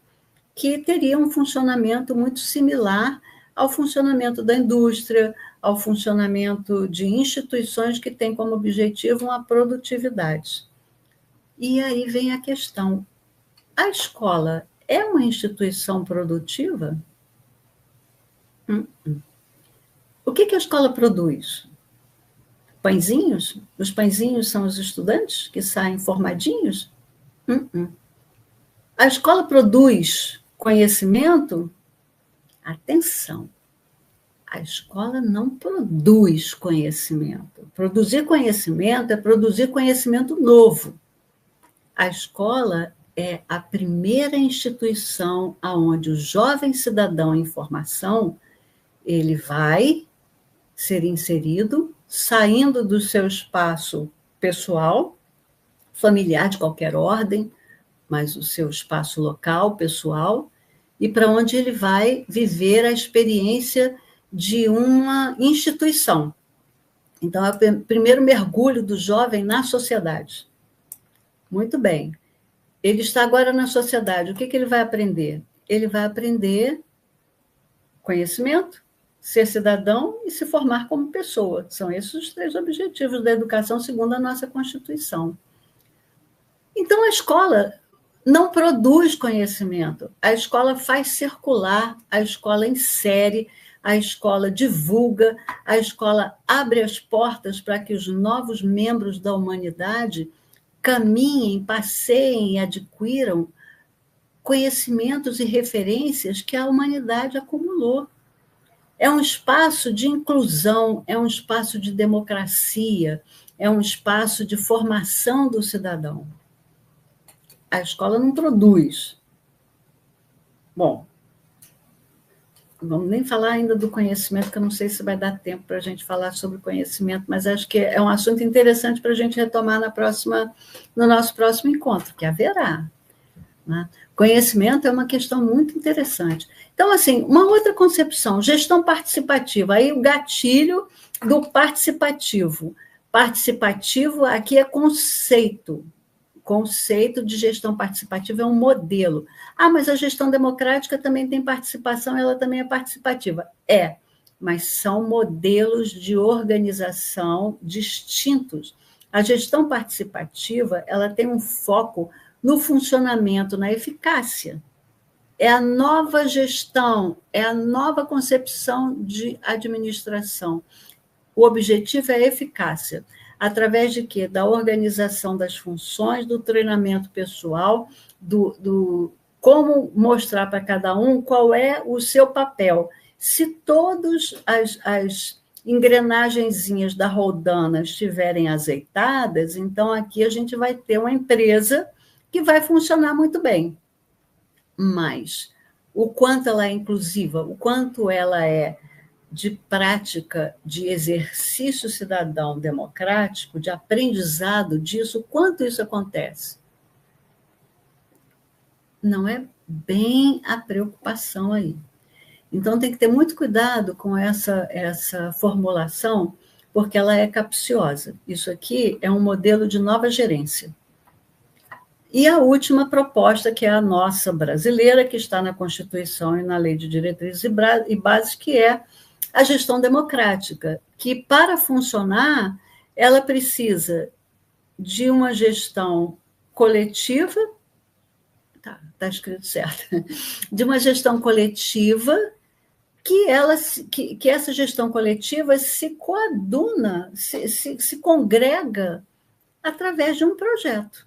que teria um funcionamento muito similar ao funcionamento da indústria, ao funcionamento de instituições que têm como objetivo uma produtividade. E aí vem a questão: a escola é uma instituição produtiva? O que a escola produz? Pãezinhos? Os pãezinhos são os estudantes que saem formadinhos? A escola produz conhecimento? Atenção! A escola não produz conhecimento. Produzir conhecimento é produzir conhecimento novo. A escola é a primeira instituição onde o jovem cidadão em formação ele vai ser inserido, saindo do seu espaço pessoal, familiar de qualquer ordem, mas o seu espaço local, pessoal, e para onde ele vai viver a experiência de uma instituição. Então, é o primeiro mergulho do jovem na sociedade. Muito bem. Ele está agora na sociedade. O que ele vai aprender? Ele vai aprender conhecimento, ser cidadão e se formar como pessoa. São esses os 3 objetivos da educação, segundo a nossa Constituição. Então, a escola não produz conhecimento. A escola faz circular, a escola insere, a escola divulga, a escola abre as portas para que os novos membros da humanidade caminhem, passeiem e adquiram conhecimentos e referências que a humanidade acumulou. É um espaço de inclusão, é um espaço de democracia, é um espaço de formação do cidadão. A escola não produz. Bom, vamos nem falar ainda do conhecimento, que eu não sei se vai dar tempo para a gente falar sobre conhecimento, mas acho que é um assunto interessante para a gente retomar no nosso próximo encontro, que haverá. Né? Conhecimento é uma questão muito interessante. Então, assim, uma outra concepção, gestão participativa, aí o gatilho do participativo. Participativo aqui é conceito. Conceito de gestão participativa é um modelo. Ah, mas a gestão democrática também tem participação, ela também é participativa. É, mas são modelos de organização distintos. A gestão participativa, ela tem um foco no funcionamento, na eficácia. É a nova gestão, é a nova concepção de administração. O objetivo é a eficácia. Através de quê? Da organização das funções, do treinamento pessoal, do como mostrar para cada um qual é o seu papel. Se todas as engrenagenzinhas da rodana estiverem azeitadas, então aqui a gente vai ter uma empresa que vai funcionar muito bem. Mas o quanto ela é inclusiva, o quanto ela é de prática, de exercício cidadão democrático, de aprendizado disso, quanto isso acontece? Não é bem a preocupação aí. Então, tem que ter muito cuidado com essa formulação, porque ela é capciosa. Isso aqui é um modelo de nova gerência. E a última proposta, que é a nossa brasileira, que está na Constituição e na Lei de Diretrizes e Bases, que é a gestão democrática, que, para funcionar, ela precisa de uma gestão coletiva, tá escrito certo, de uma gestão coletiva, que essa gestão coletiva se coaduna, se congrega através de um projeto.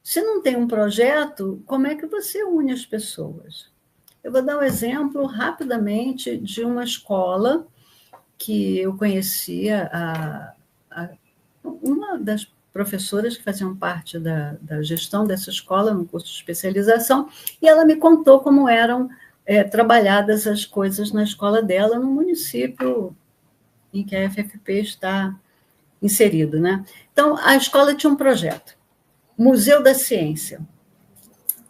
Se não tem um projeto, como é que você une as pessoas? Eu vou dar um exemplo rapidamente de uma escola que eu conhecia, uma das professoras que faziam parte da gestão dessa escola, no curso de especialização, e ela me contou como eram trabalhadas as coisas na escola dela, no município em que a FFP está inserido, né? Então, a escola tinha um projeto, Museu da Ciência.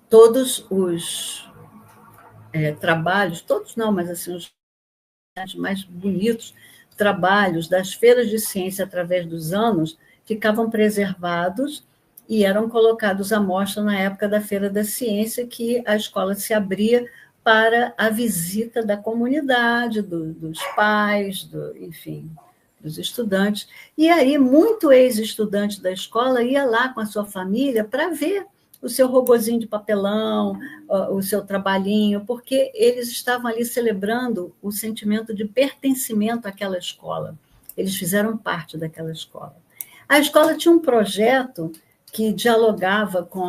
Todos os trabalhos, todos não, mas assim, os mais bonitos trabalhos das feiras de ciência através dos anos ficavam preservados e eram colocados à mostra na época da Feira da Ciência, que a escola se abria para a visita da comunidade, dos pais, enfim, dos estudantes. E aí, muito ex-estudante da escola ia lá com a sua família para ver o seu robozinho de papelão, o seu trabalhinho, porque eles estavam ali celebrando o sentimento de pertencimento àquela escola. Eles fizeram parte daquela escola. A escola tinha um projeto que dialogava com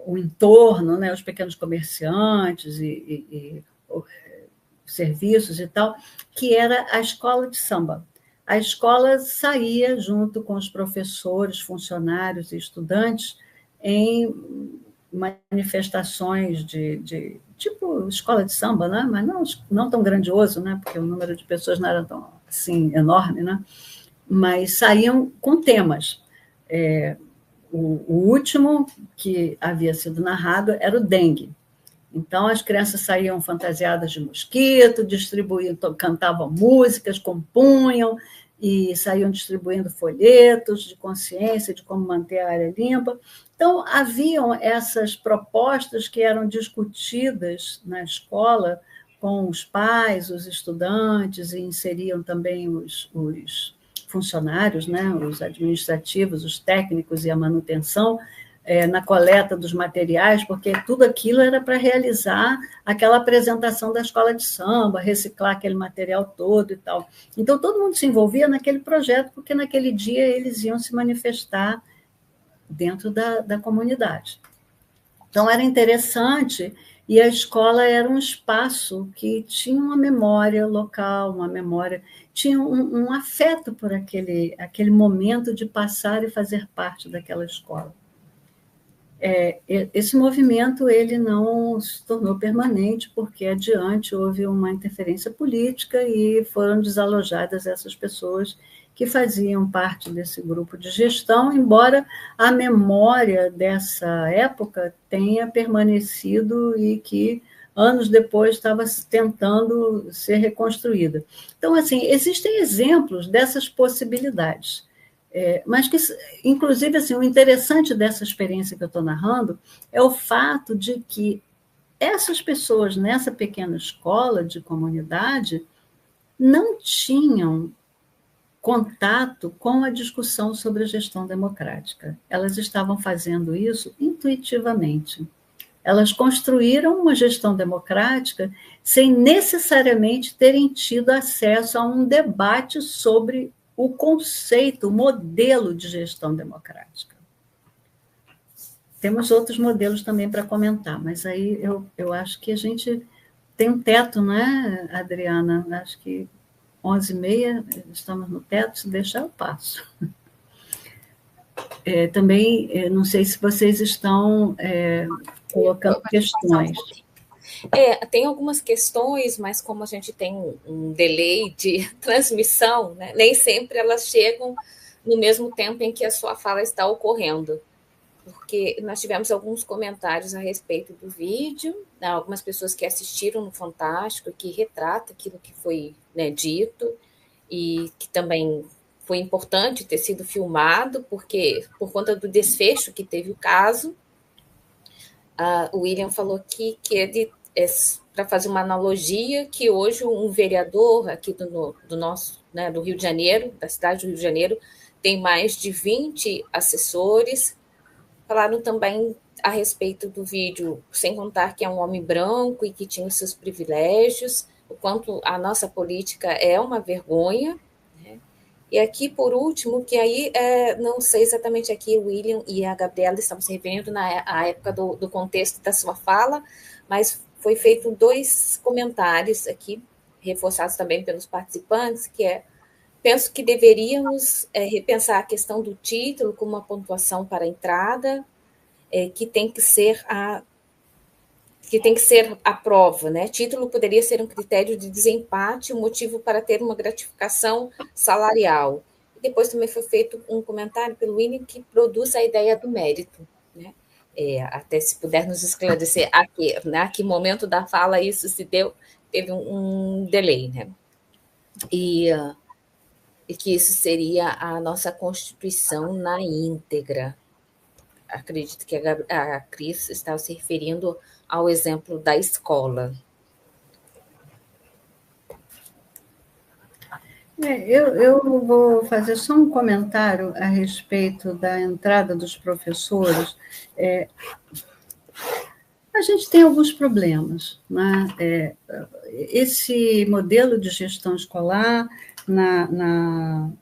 o entorno, né, os pequenos comerciantes e serviços e tal, que era a escola de samba. A escola saía junto com os professores, funcionários e estudantes em manifestações de tipo escola de samba, né? Mas não tão grandioso, né? Porque o número de pessoas não era tão assim enorme, né? Mas saíam com temas. O último que havia sido narrado era o dengue. Então, as crianças saíam fantasiadas de mosquito, cantavam músicas, compunham e saíam distribuindo folhetos de consciência, de como manter a área limpa. Então, haviam essas propostas que eram discutidas na escola com os pais, os estudantes, e inseriam também os funcionários, né, os administrativos, os técnicos e a manutenção, na coleta dos materiais, porque tudo aquilo era para realizar aquela apresentação da escola de samba, reciclar aquele material todo e tal. Então, todo mundo se envolvia naquele projeto, porque naquele dia eles iam se manifestar dentro da comunidade. Então, era interessante E a escola era um espaço que tinha uma memória local, uma memória, tinha um afeto por aquele momento de passar e fazer parte daquela escola. Esse movimento ele não se tornou permanente, porque adiante houve uma interferência política e foram desalojadas essas pessoas que faziam parte desse grupo de gestão, embora a memória dessa época tenha permanecido e que anos depois estava tentando ser reconstruída. Então, assim, existem exemplos dessas possibilidades. Mas que, inclusive, assim, o interessante dessa experiência que eu estou narrando é o fato de que essas pessoas nessa pequena escola de comunidade não tinham contato com a discussão sobre a gestão democrática. Elas estavam fazendo isso intuitivamente. Elas construíram uma gestão democrática sem necessariamente terem tido acesso a um debate sobre o conceito, o modelo de gestão democrática. Temos outros modelos também para comentar, mas aí eu acho que a gente tem um teto, não é, Adriana? Acho que 11h30 estamos no teto, se deixar eu passo. Também, não sei se vocês estão colocando questões. Tem algumas questões, mas como a gente tem um delay de transmissão, né, nem sempre elas chegam no mesmo tempo em que a sua fala está ocorrendo, porque nós tivemos alguns comentários a respeito do vídeo, né, algumas pessoas que assistiram no Fantástico, que retrata aquilo que foi, né, dito, e que também foi importante ter sido filmado, porque por conta do desfecho que teve o caso, o William falou aqui que ele, para fazer uma analogia, que hoje um vereador aqui do nosso, né, do Rio de Janeiro, da cidade do Rio de Janeiro, tem mais de 20 assessores. Falaram também a respeito do vídeo, sem contar que é um homem branco e que tinha os seus privilégios, o quanto a nossa política é uma vergonha, né? E aqui, por último, que aí, não sei exatamente aqui, o William e a Gabriela estavam se referindo na época do contexto da sua fala, mas foi feito 2 comentários aqui, reforçados também pelos participantes, que penso que deveríamos repensar a questão do título como uma pontuação para a entrada, que tem que ser a prova, né? Título poderia ser um critério de desempate, um motivo para ter uma gratificação salarial. E depois também foi feito um comentário pelo William que produz a ideia do mérito, né? Até se puder nos esclarecer a que momento da fala isso se deu, teve um delay, né? E que isso seria a nossa Constituição na íntegra. Acredito que a Cris estava se referindo ao exemplo da escola. Eu vou fazer só um comentário a respeito da entrada dos professores. A gente tem alguns problemas, né? Esse modelo de gestão escolar, na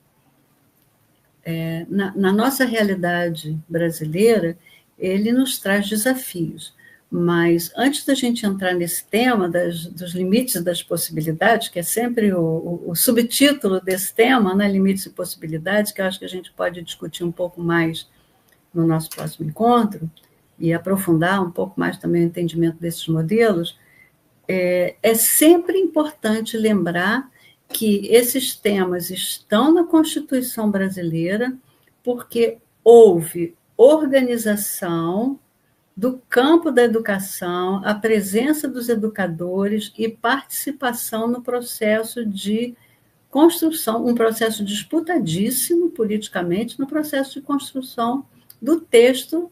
nossa realidade brasileira, ele nos traz desafios. Mas antes da gente entrar nesse tema dos limites e das possibilidades, que é sempre o subtítulo desse tema, né, limites e possibilidades, que eu acho que a gente pode discutir um pouco mais no nosso próximo encontro, e aprofundar um pouco mais também o entendimento desses modelos, é sempre importante lembrar que esses temas estão na Constituição brasileira porque houve organização do campo da educação, a presença dos educadores e participação no processo de construção, um processo disputadíssimo politicamente, no processo de construção do texto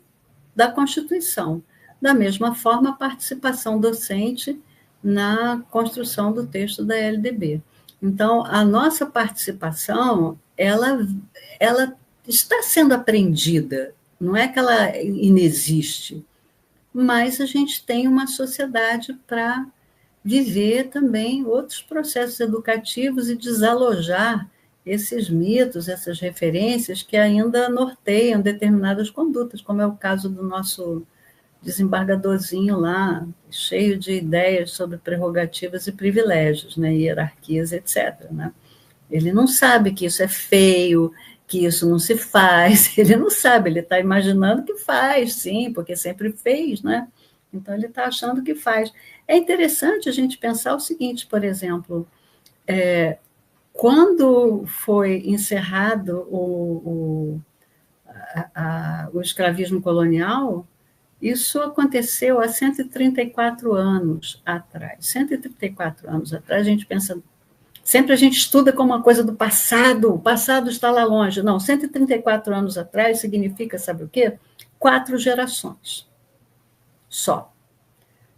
da Constituição. Da mesma forma, a participação docente na construção do texto da LDB. Então, a nossa participação, ela está sendo aprendida, não é que ela inexiste, mas a gente tem uma sociedade para viver também outros processos educativos e desalojar esses mitos, essas referências que ainda norteiam determinadas condutas, como é o caso do desembargadorzinho lá, cheio de ideias sobre prerrogativas e privilégios, né, hierarquias, etc., né? Ele não sabe que isso é feio, que isso não se faz, ele não sabe, ele está imaginando que faz, sim, porque sempre fez, né? Então, ele está achando que faz. É interessante a gente pensar o seguinte, por exemplo, quando foi encerrado o escravismo colonial, isso aconteceu há 134 anos atrás. 134 anos atrás, a gente pensa. Sempre a gente estuda como uma coisa do passado, o passado está lá longe. Não, 134 anos atrás significa, sabe o quê? 4 gerações só.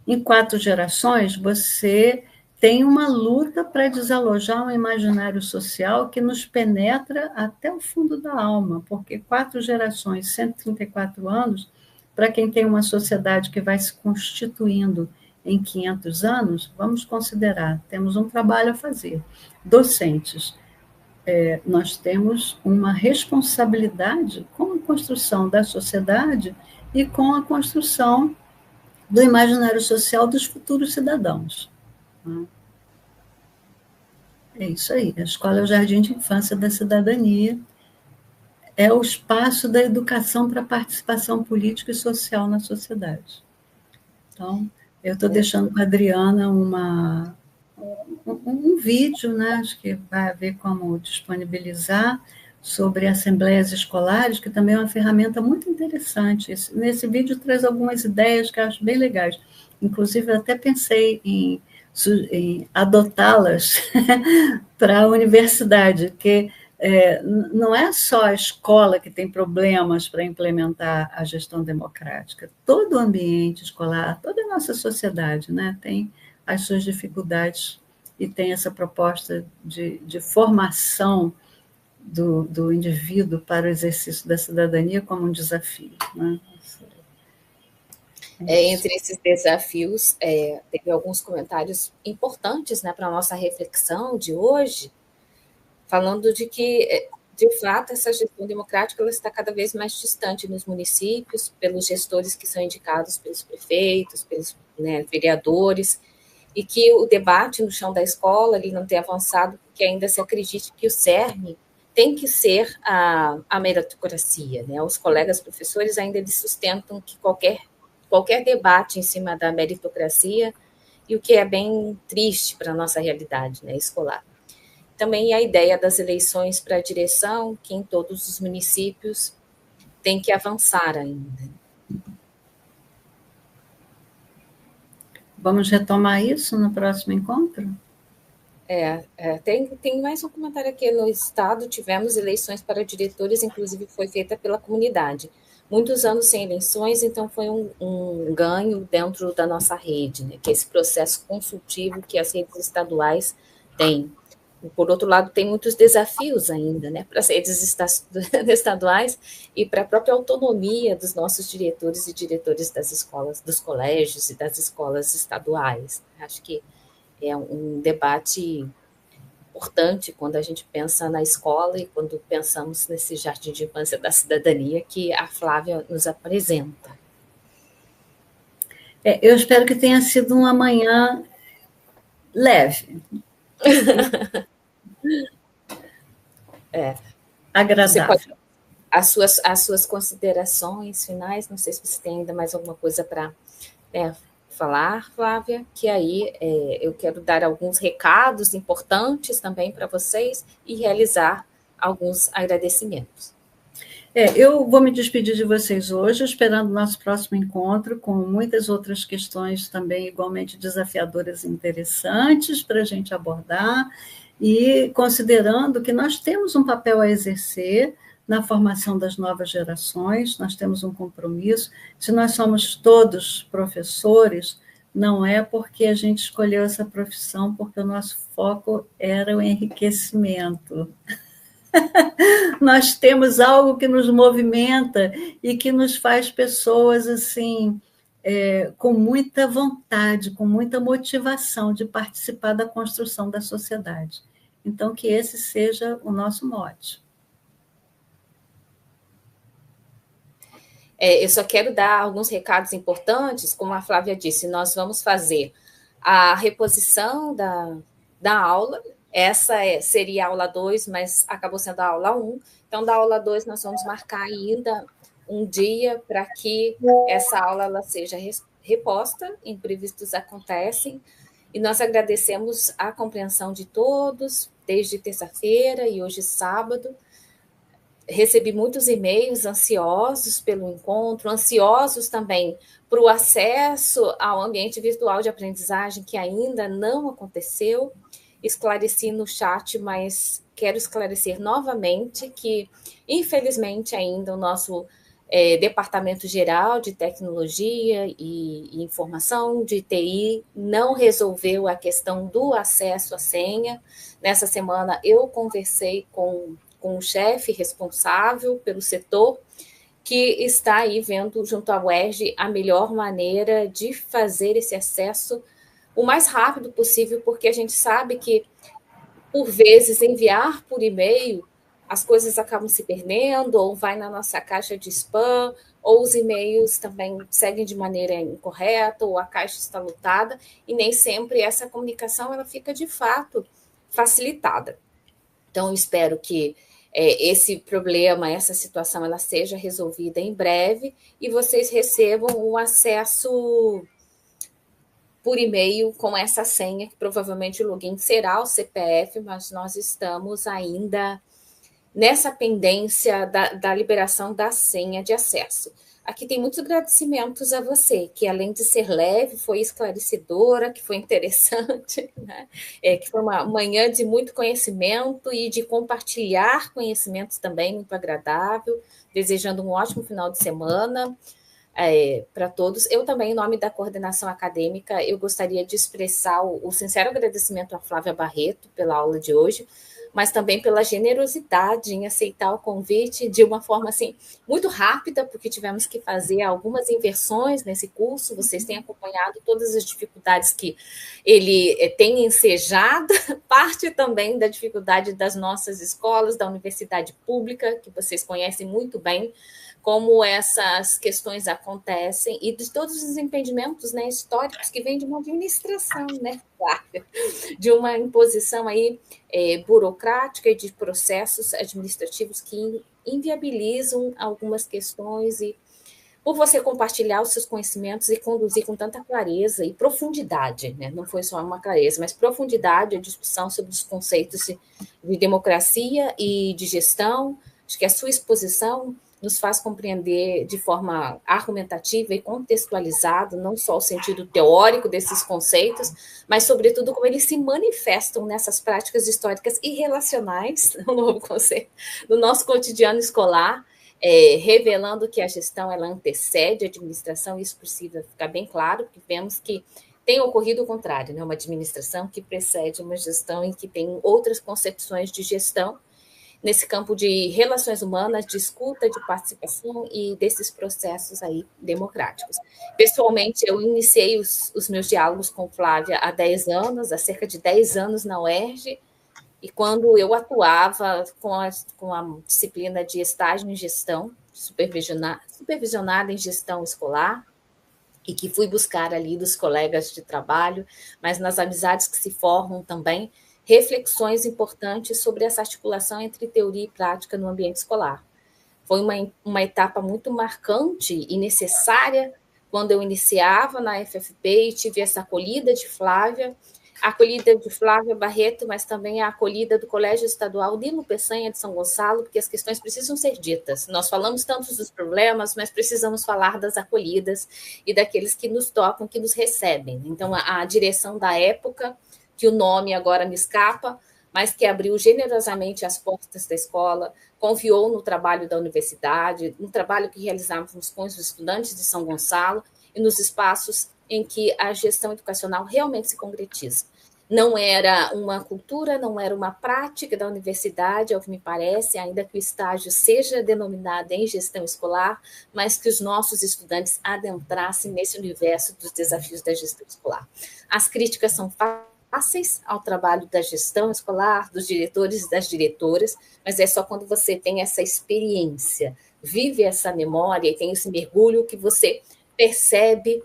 Em 4 gerações, você tem uma luta para desalojar um imaginário social que nos penetra até o fundo da alma, porque 4 gerações, 134 anos, para quem tem uma sociedade que vai se constituindo em 500 anos, vamos considerar, temos um trabalho a fazer. Docentes, nós temos uma responsabilidade com a construção da sociedade e com a construção do imaginário social dos futuros cidadãos. É isso aí. A escola é o jardim de infância da cidadania, é o espaço da educação para a participação política e social na sociedade. Então, eu estou deixando com a Adriana um vídeo, né, acho que vai haver como disponibilizar, sobre assembleias escolares, que também é uma ferramenta muito interessante. Nesse vídeo traz algumas ideias que eu acho bem legais. Inclusive, eu até pensei em adotá-las para a universidade, porque não é só a escola que tem problemas para implementar a gestão democrática. Todo o ambiente escolar, toda a nossa sociedade, né, tem as suas dificuldades e tem essa proposta de formação do indivíduo para o exercício da cidadania como um desafio, né? Entre esses desafios, teve alguns comentários importantes, né, para a nossa reflexão de hoje, falando de que, de fato, essa gestão democrática ela está cada vez mais distante nos municípios, pelos gestores que são indicados pelos prefeitos, pelos, né, vereadores, e que o debate no chão da escola ele não tem avançado, porque ainda se acredita que o cerne tem que ser a meritocracia, né? Os colegas professores ainda eles sustentam que qualquer debate em cima da meritocracia, e o que é bem triste para a nossa realidade, né, escolar. Também a ideia das eleições para a direção, que em todos os municípios tem que avançar ainda. Vamos retomar isso no próximo encontro? Tem mais um comentário aqui. No estado tivemos eleições para diretores, inclusive foi feita pela comunidade. Muitos anos sem eleições, então foi um ganho dentro da nossa rede, né? Que é esse processo consultivo que as redes estaduais têm. Por outro lado, tem muitos desafios ainda, né, para as redes estaduais e para a própria autonomia dos nossos diretores e diretores das escolas, dos colégios e das escolas estaduais. Acho que é um debate importante quando a gente pensa na escola e quando pensamos nesse jardim de infância da cidadania que a Flávia nos apresenta. Eu espero que tenha sido uma manhã leve. Agradável. As suas considerações finais, não sei se você tem ainda mais alguma coisa para falar, Flávia, que aí eu quero dar alguns recados importantes também para vocês e realizar alguns agradecimentos. Eu vou me despedir de vocês hoje, esperando o nosso próximo encontro, com muitas outras questões também igualmente desafiadoras e interessantes para a gente abordar, e considerando que nós temos um papel a exercer na formação das novas gerações, nós temos um compromisso. Se nós somos todos professores, não é porque a gente escolheu essa profissão, porque o nosso foco era o enriquecimento. Nós temos algo que nos movimenta e que nos faz pessoas assim, com muita vontade, com muita motivação de participar da construção da sociedade. Então, que esse seja o nosso mote. Eu só quero dar alguns recados importantes. Como a Flávia disse, nós vamos fazer a reposição da aula. Essa seria a aula 2, mas acabou sendo a aula 1. Então, da aula 2, nós vamos marcar ainda um dia para que essa aula ela seja reposta. Imprevistos acontecem. E nós agradecemos a compreensão de todos, desde terça-feira e hoje sábado. Recebi muitos e-mails ansiosos pelo encontro, ansiosos também para o acesso ao ambiente virtual de aprendizagem, que ainda não aconteceu. Esclareci no chat, mas quero esclarecer novamente que, infelizmente, ainda o nosso Departamento Geral de Tecnologia e Informação, de TI, não resolveu a questão do acesso à senha. Nessa semana, eu conversei com o chefe responsável pelo setor, que está aí vendo, junto à UERJ, a melhor maneira de fazer esse acesso o mais rápido possível, porque a gente sabe que, por vezes, enviar por e-mail, as coisas acabam se perdendo, ou vai na nossa caixa de spam, ou os e-mails também seguem de maneira incorreta, ou a caixa está lotada, e nem sempre essa comunicação ela fica, de fato, facilitada. Então, espero que esse problema, essa situação, ela seja resolvida em breve e vocês recebam o acesso por e-mail com essa senha, que provavelmente o login será o CPF, mas nós estamos ainda nessa pendência da liberação da senha de acesso. Aqui tem muitos agradecimentos a você, que além de ser leve, foi esclarecedora, que foi interessante, né? Que foi uma manhã de muito conhecimento e de compartilhar conhecimentos também, muito agradável, desejando um ótimo final de semana para todos. Eu também, em nome da coordenação acadêmica, eu gostaria de expressar o sincero agradecimento à Flávia Barreto pela aula de hoje, mas também pela generosidade em aceitar o convite de uma forma assim, muito rápida, porque tivemos que fazer algumas inversões nesse curso. Vocês têm acompanhado todas as dificuldades que ele tem ensejado, parte também da dificuldade das nossas escolas, da universidade pública, que vocês conhecem muito bem, como essas questões acontecem, e de todos os impedimentos, né, históricos que vêm de uma administração, né, de uma imposição aí, burocrática e de processos administrativos que inviabilizam algumas questões, e por você compartilhar os seus conhecimentos e conduzir com tanta clareza e profundidade, né? Não foi só uma clareza, mas profundidade a discussão sobre os conceitos de democracia e de gestão. Acho que a sua exposição nos faz compreender de forma argumentativa e contextualizada, não só o sentido teórico desses conceitos, mas, sobretudo, como eles se manifestam nessas práticas históricas e relacionais, um novo conceito, no nosso cotidiano escolar, revelando que a gestão ela antecede a administração. Isso precisa ficar bem claro, porque vemos que tem ocorrido o contrário, né? Uma administração que precede uma gestão e que tem outras concepções de gestão, nesse campo de relações humanas, de escuta, de participação e desses processos aí democráticos. Pessoalmente, eu iniciei os meus diálogos com Flávia há 10 anos, há cerca de 10 anos na UERJ, e quando eu atuava com a disciplina de estágio em gestão, supervisionada em gestão escolar, e que fui buscar ali dos colegas de trabalho, mas nas amizades que se formam também, reflexões importantes sobre essa articulação entre teoria e prática no ambiente escolar. Foi uma etapa muito marcante e necessária quando eu iniciava na FFP e tive essa acolhida de Flávia, a acolhida de Flávia Barreto, mas também a acolhida do Colégio Estadual Nilo Peçanha de São Gonçalo, porque as questões precisam ser ditas. Nós falamos tanto dos problemas, mas precisamos falar das acolhidas e daqueles que nos tocam, que nos recebem. Então, a direção da época, que o nome agora me escapa, mas que abriu generosamente as portas da escola, confiou no trabalho da universidade, no trabalho que realizávamos com os estudantes de São Gonçalo e nos espaços em que a gestão educacional realmente se concretiza. Não era uma cultura, não era uma prática da universidade, ao que me parece, ainda que o estágio seja denominado em gestão escolar, mas que os nossos estudantes adentrassem nesse universo dos desafios da gestão escolar. As críticas são fáceis ao trabalho da gestão escolar, dos diretores e das diretoras, mas é só quando você tem essa experiência, vive essa memória e tem esse mergulho que você percebe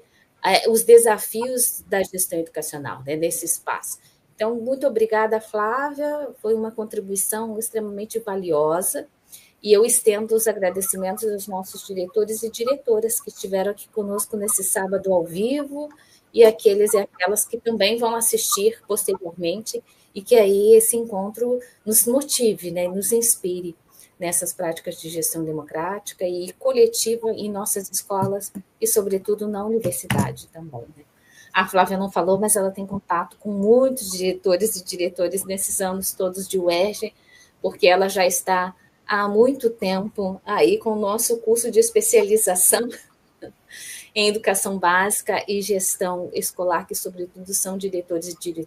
os desafios da gestão educacional, né, nesse espaço. Então, muito obrigada, Flávia, foi uma contribuição extremamente valiosa, e eu estendo os agradecimentos aos nossos diretores e diretoras que estiveram aqui conosco nesse sábado ao vivo, e aqueles e aquelas que também vão assistir posteriormente, e que aí esse encontro nos motive, né, nos inspire nessas práticas de gestão democrática e coletiva em nossas escolas e, sobretudo, na universidade também, né? A Flávia não falou, mas ela tem contato com muitos diretores e diretores nesses anos todos de UERJ, porque ela já está há muito tempo aí com o nosso curso de especialização em educação básica e gestão escolar, que, sobretudo, são diretores de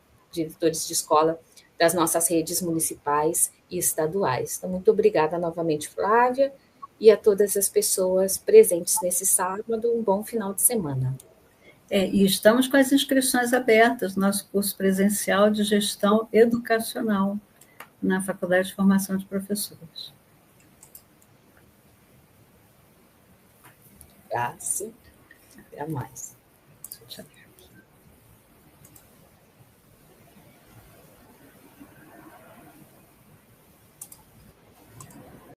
escola das nossas redes municipais e estaduais. Então, muito obrigada novamente, Flávia, e a todas as pessoas presentes nesse sábado. Um bom final de semana. E estamos com as inscrições abertas, nosso curso presencial de gestão educacional na Faculdade de Formação de Professores. Graças. Até mais.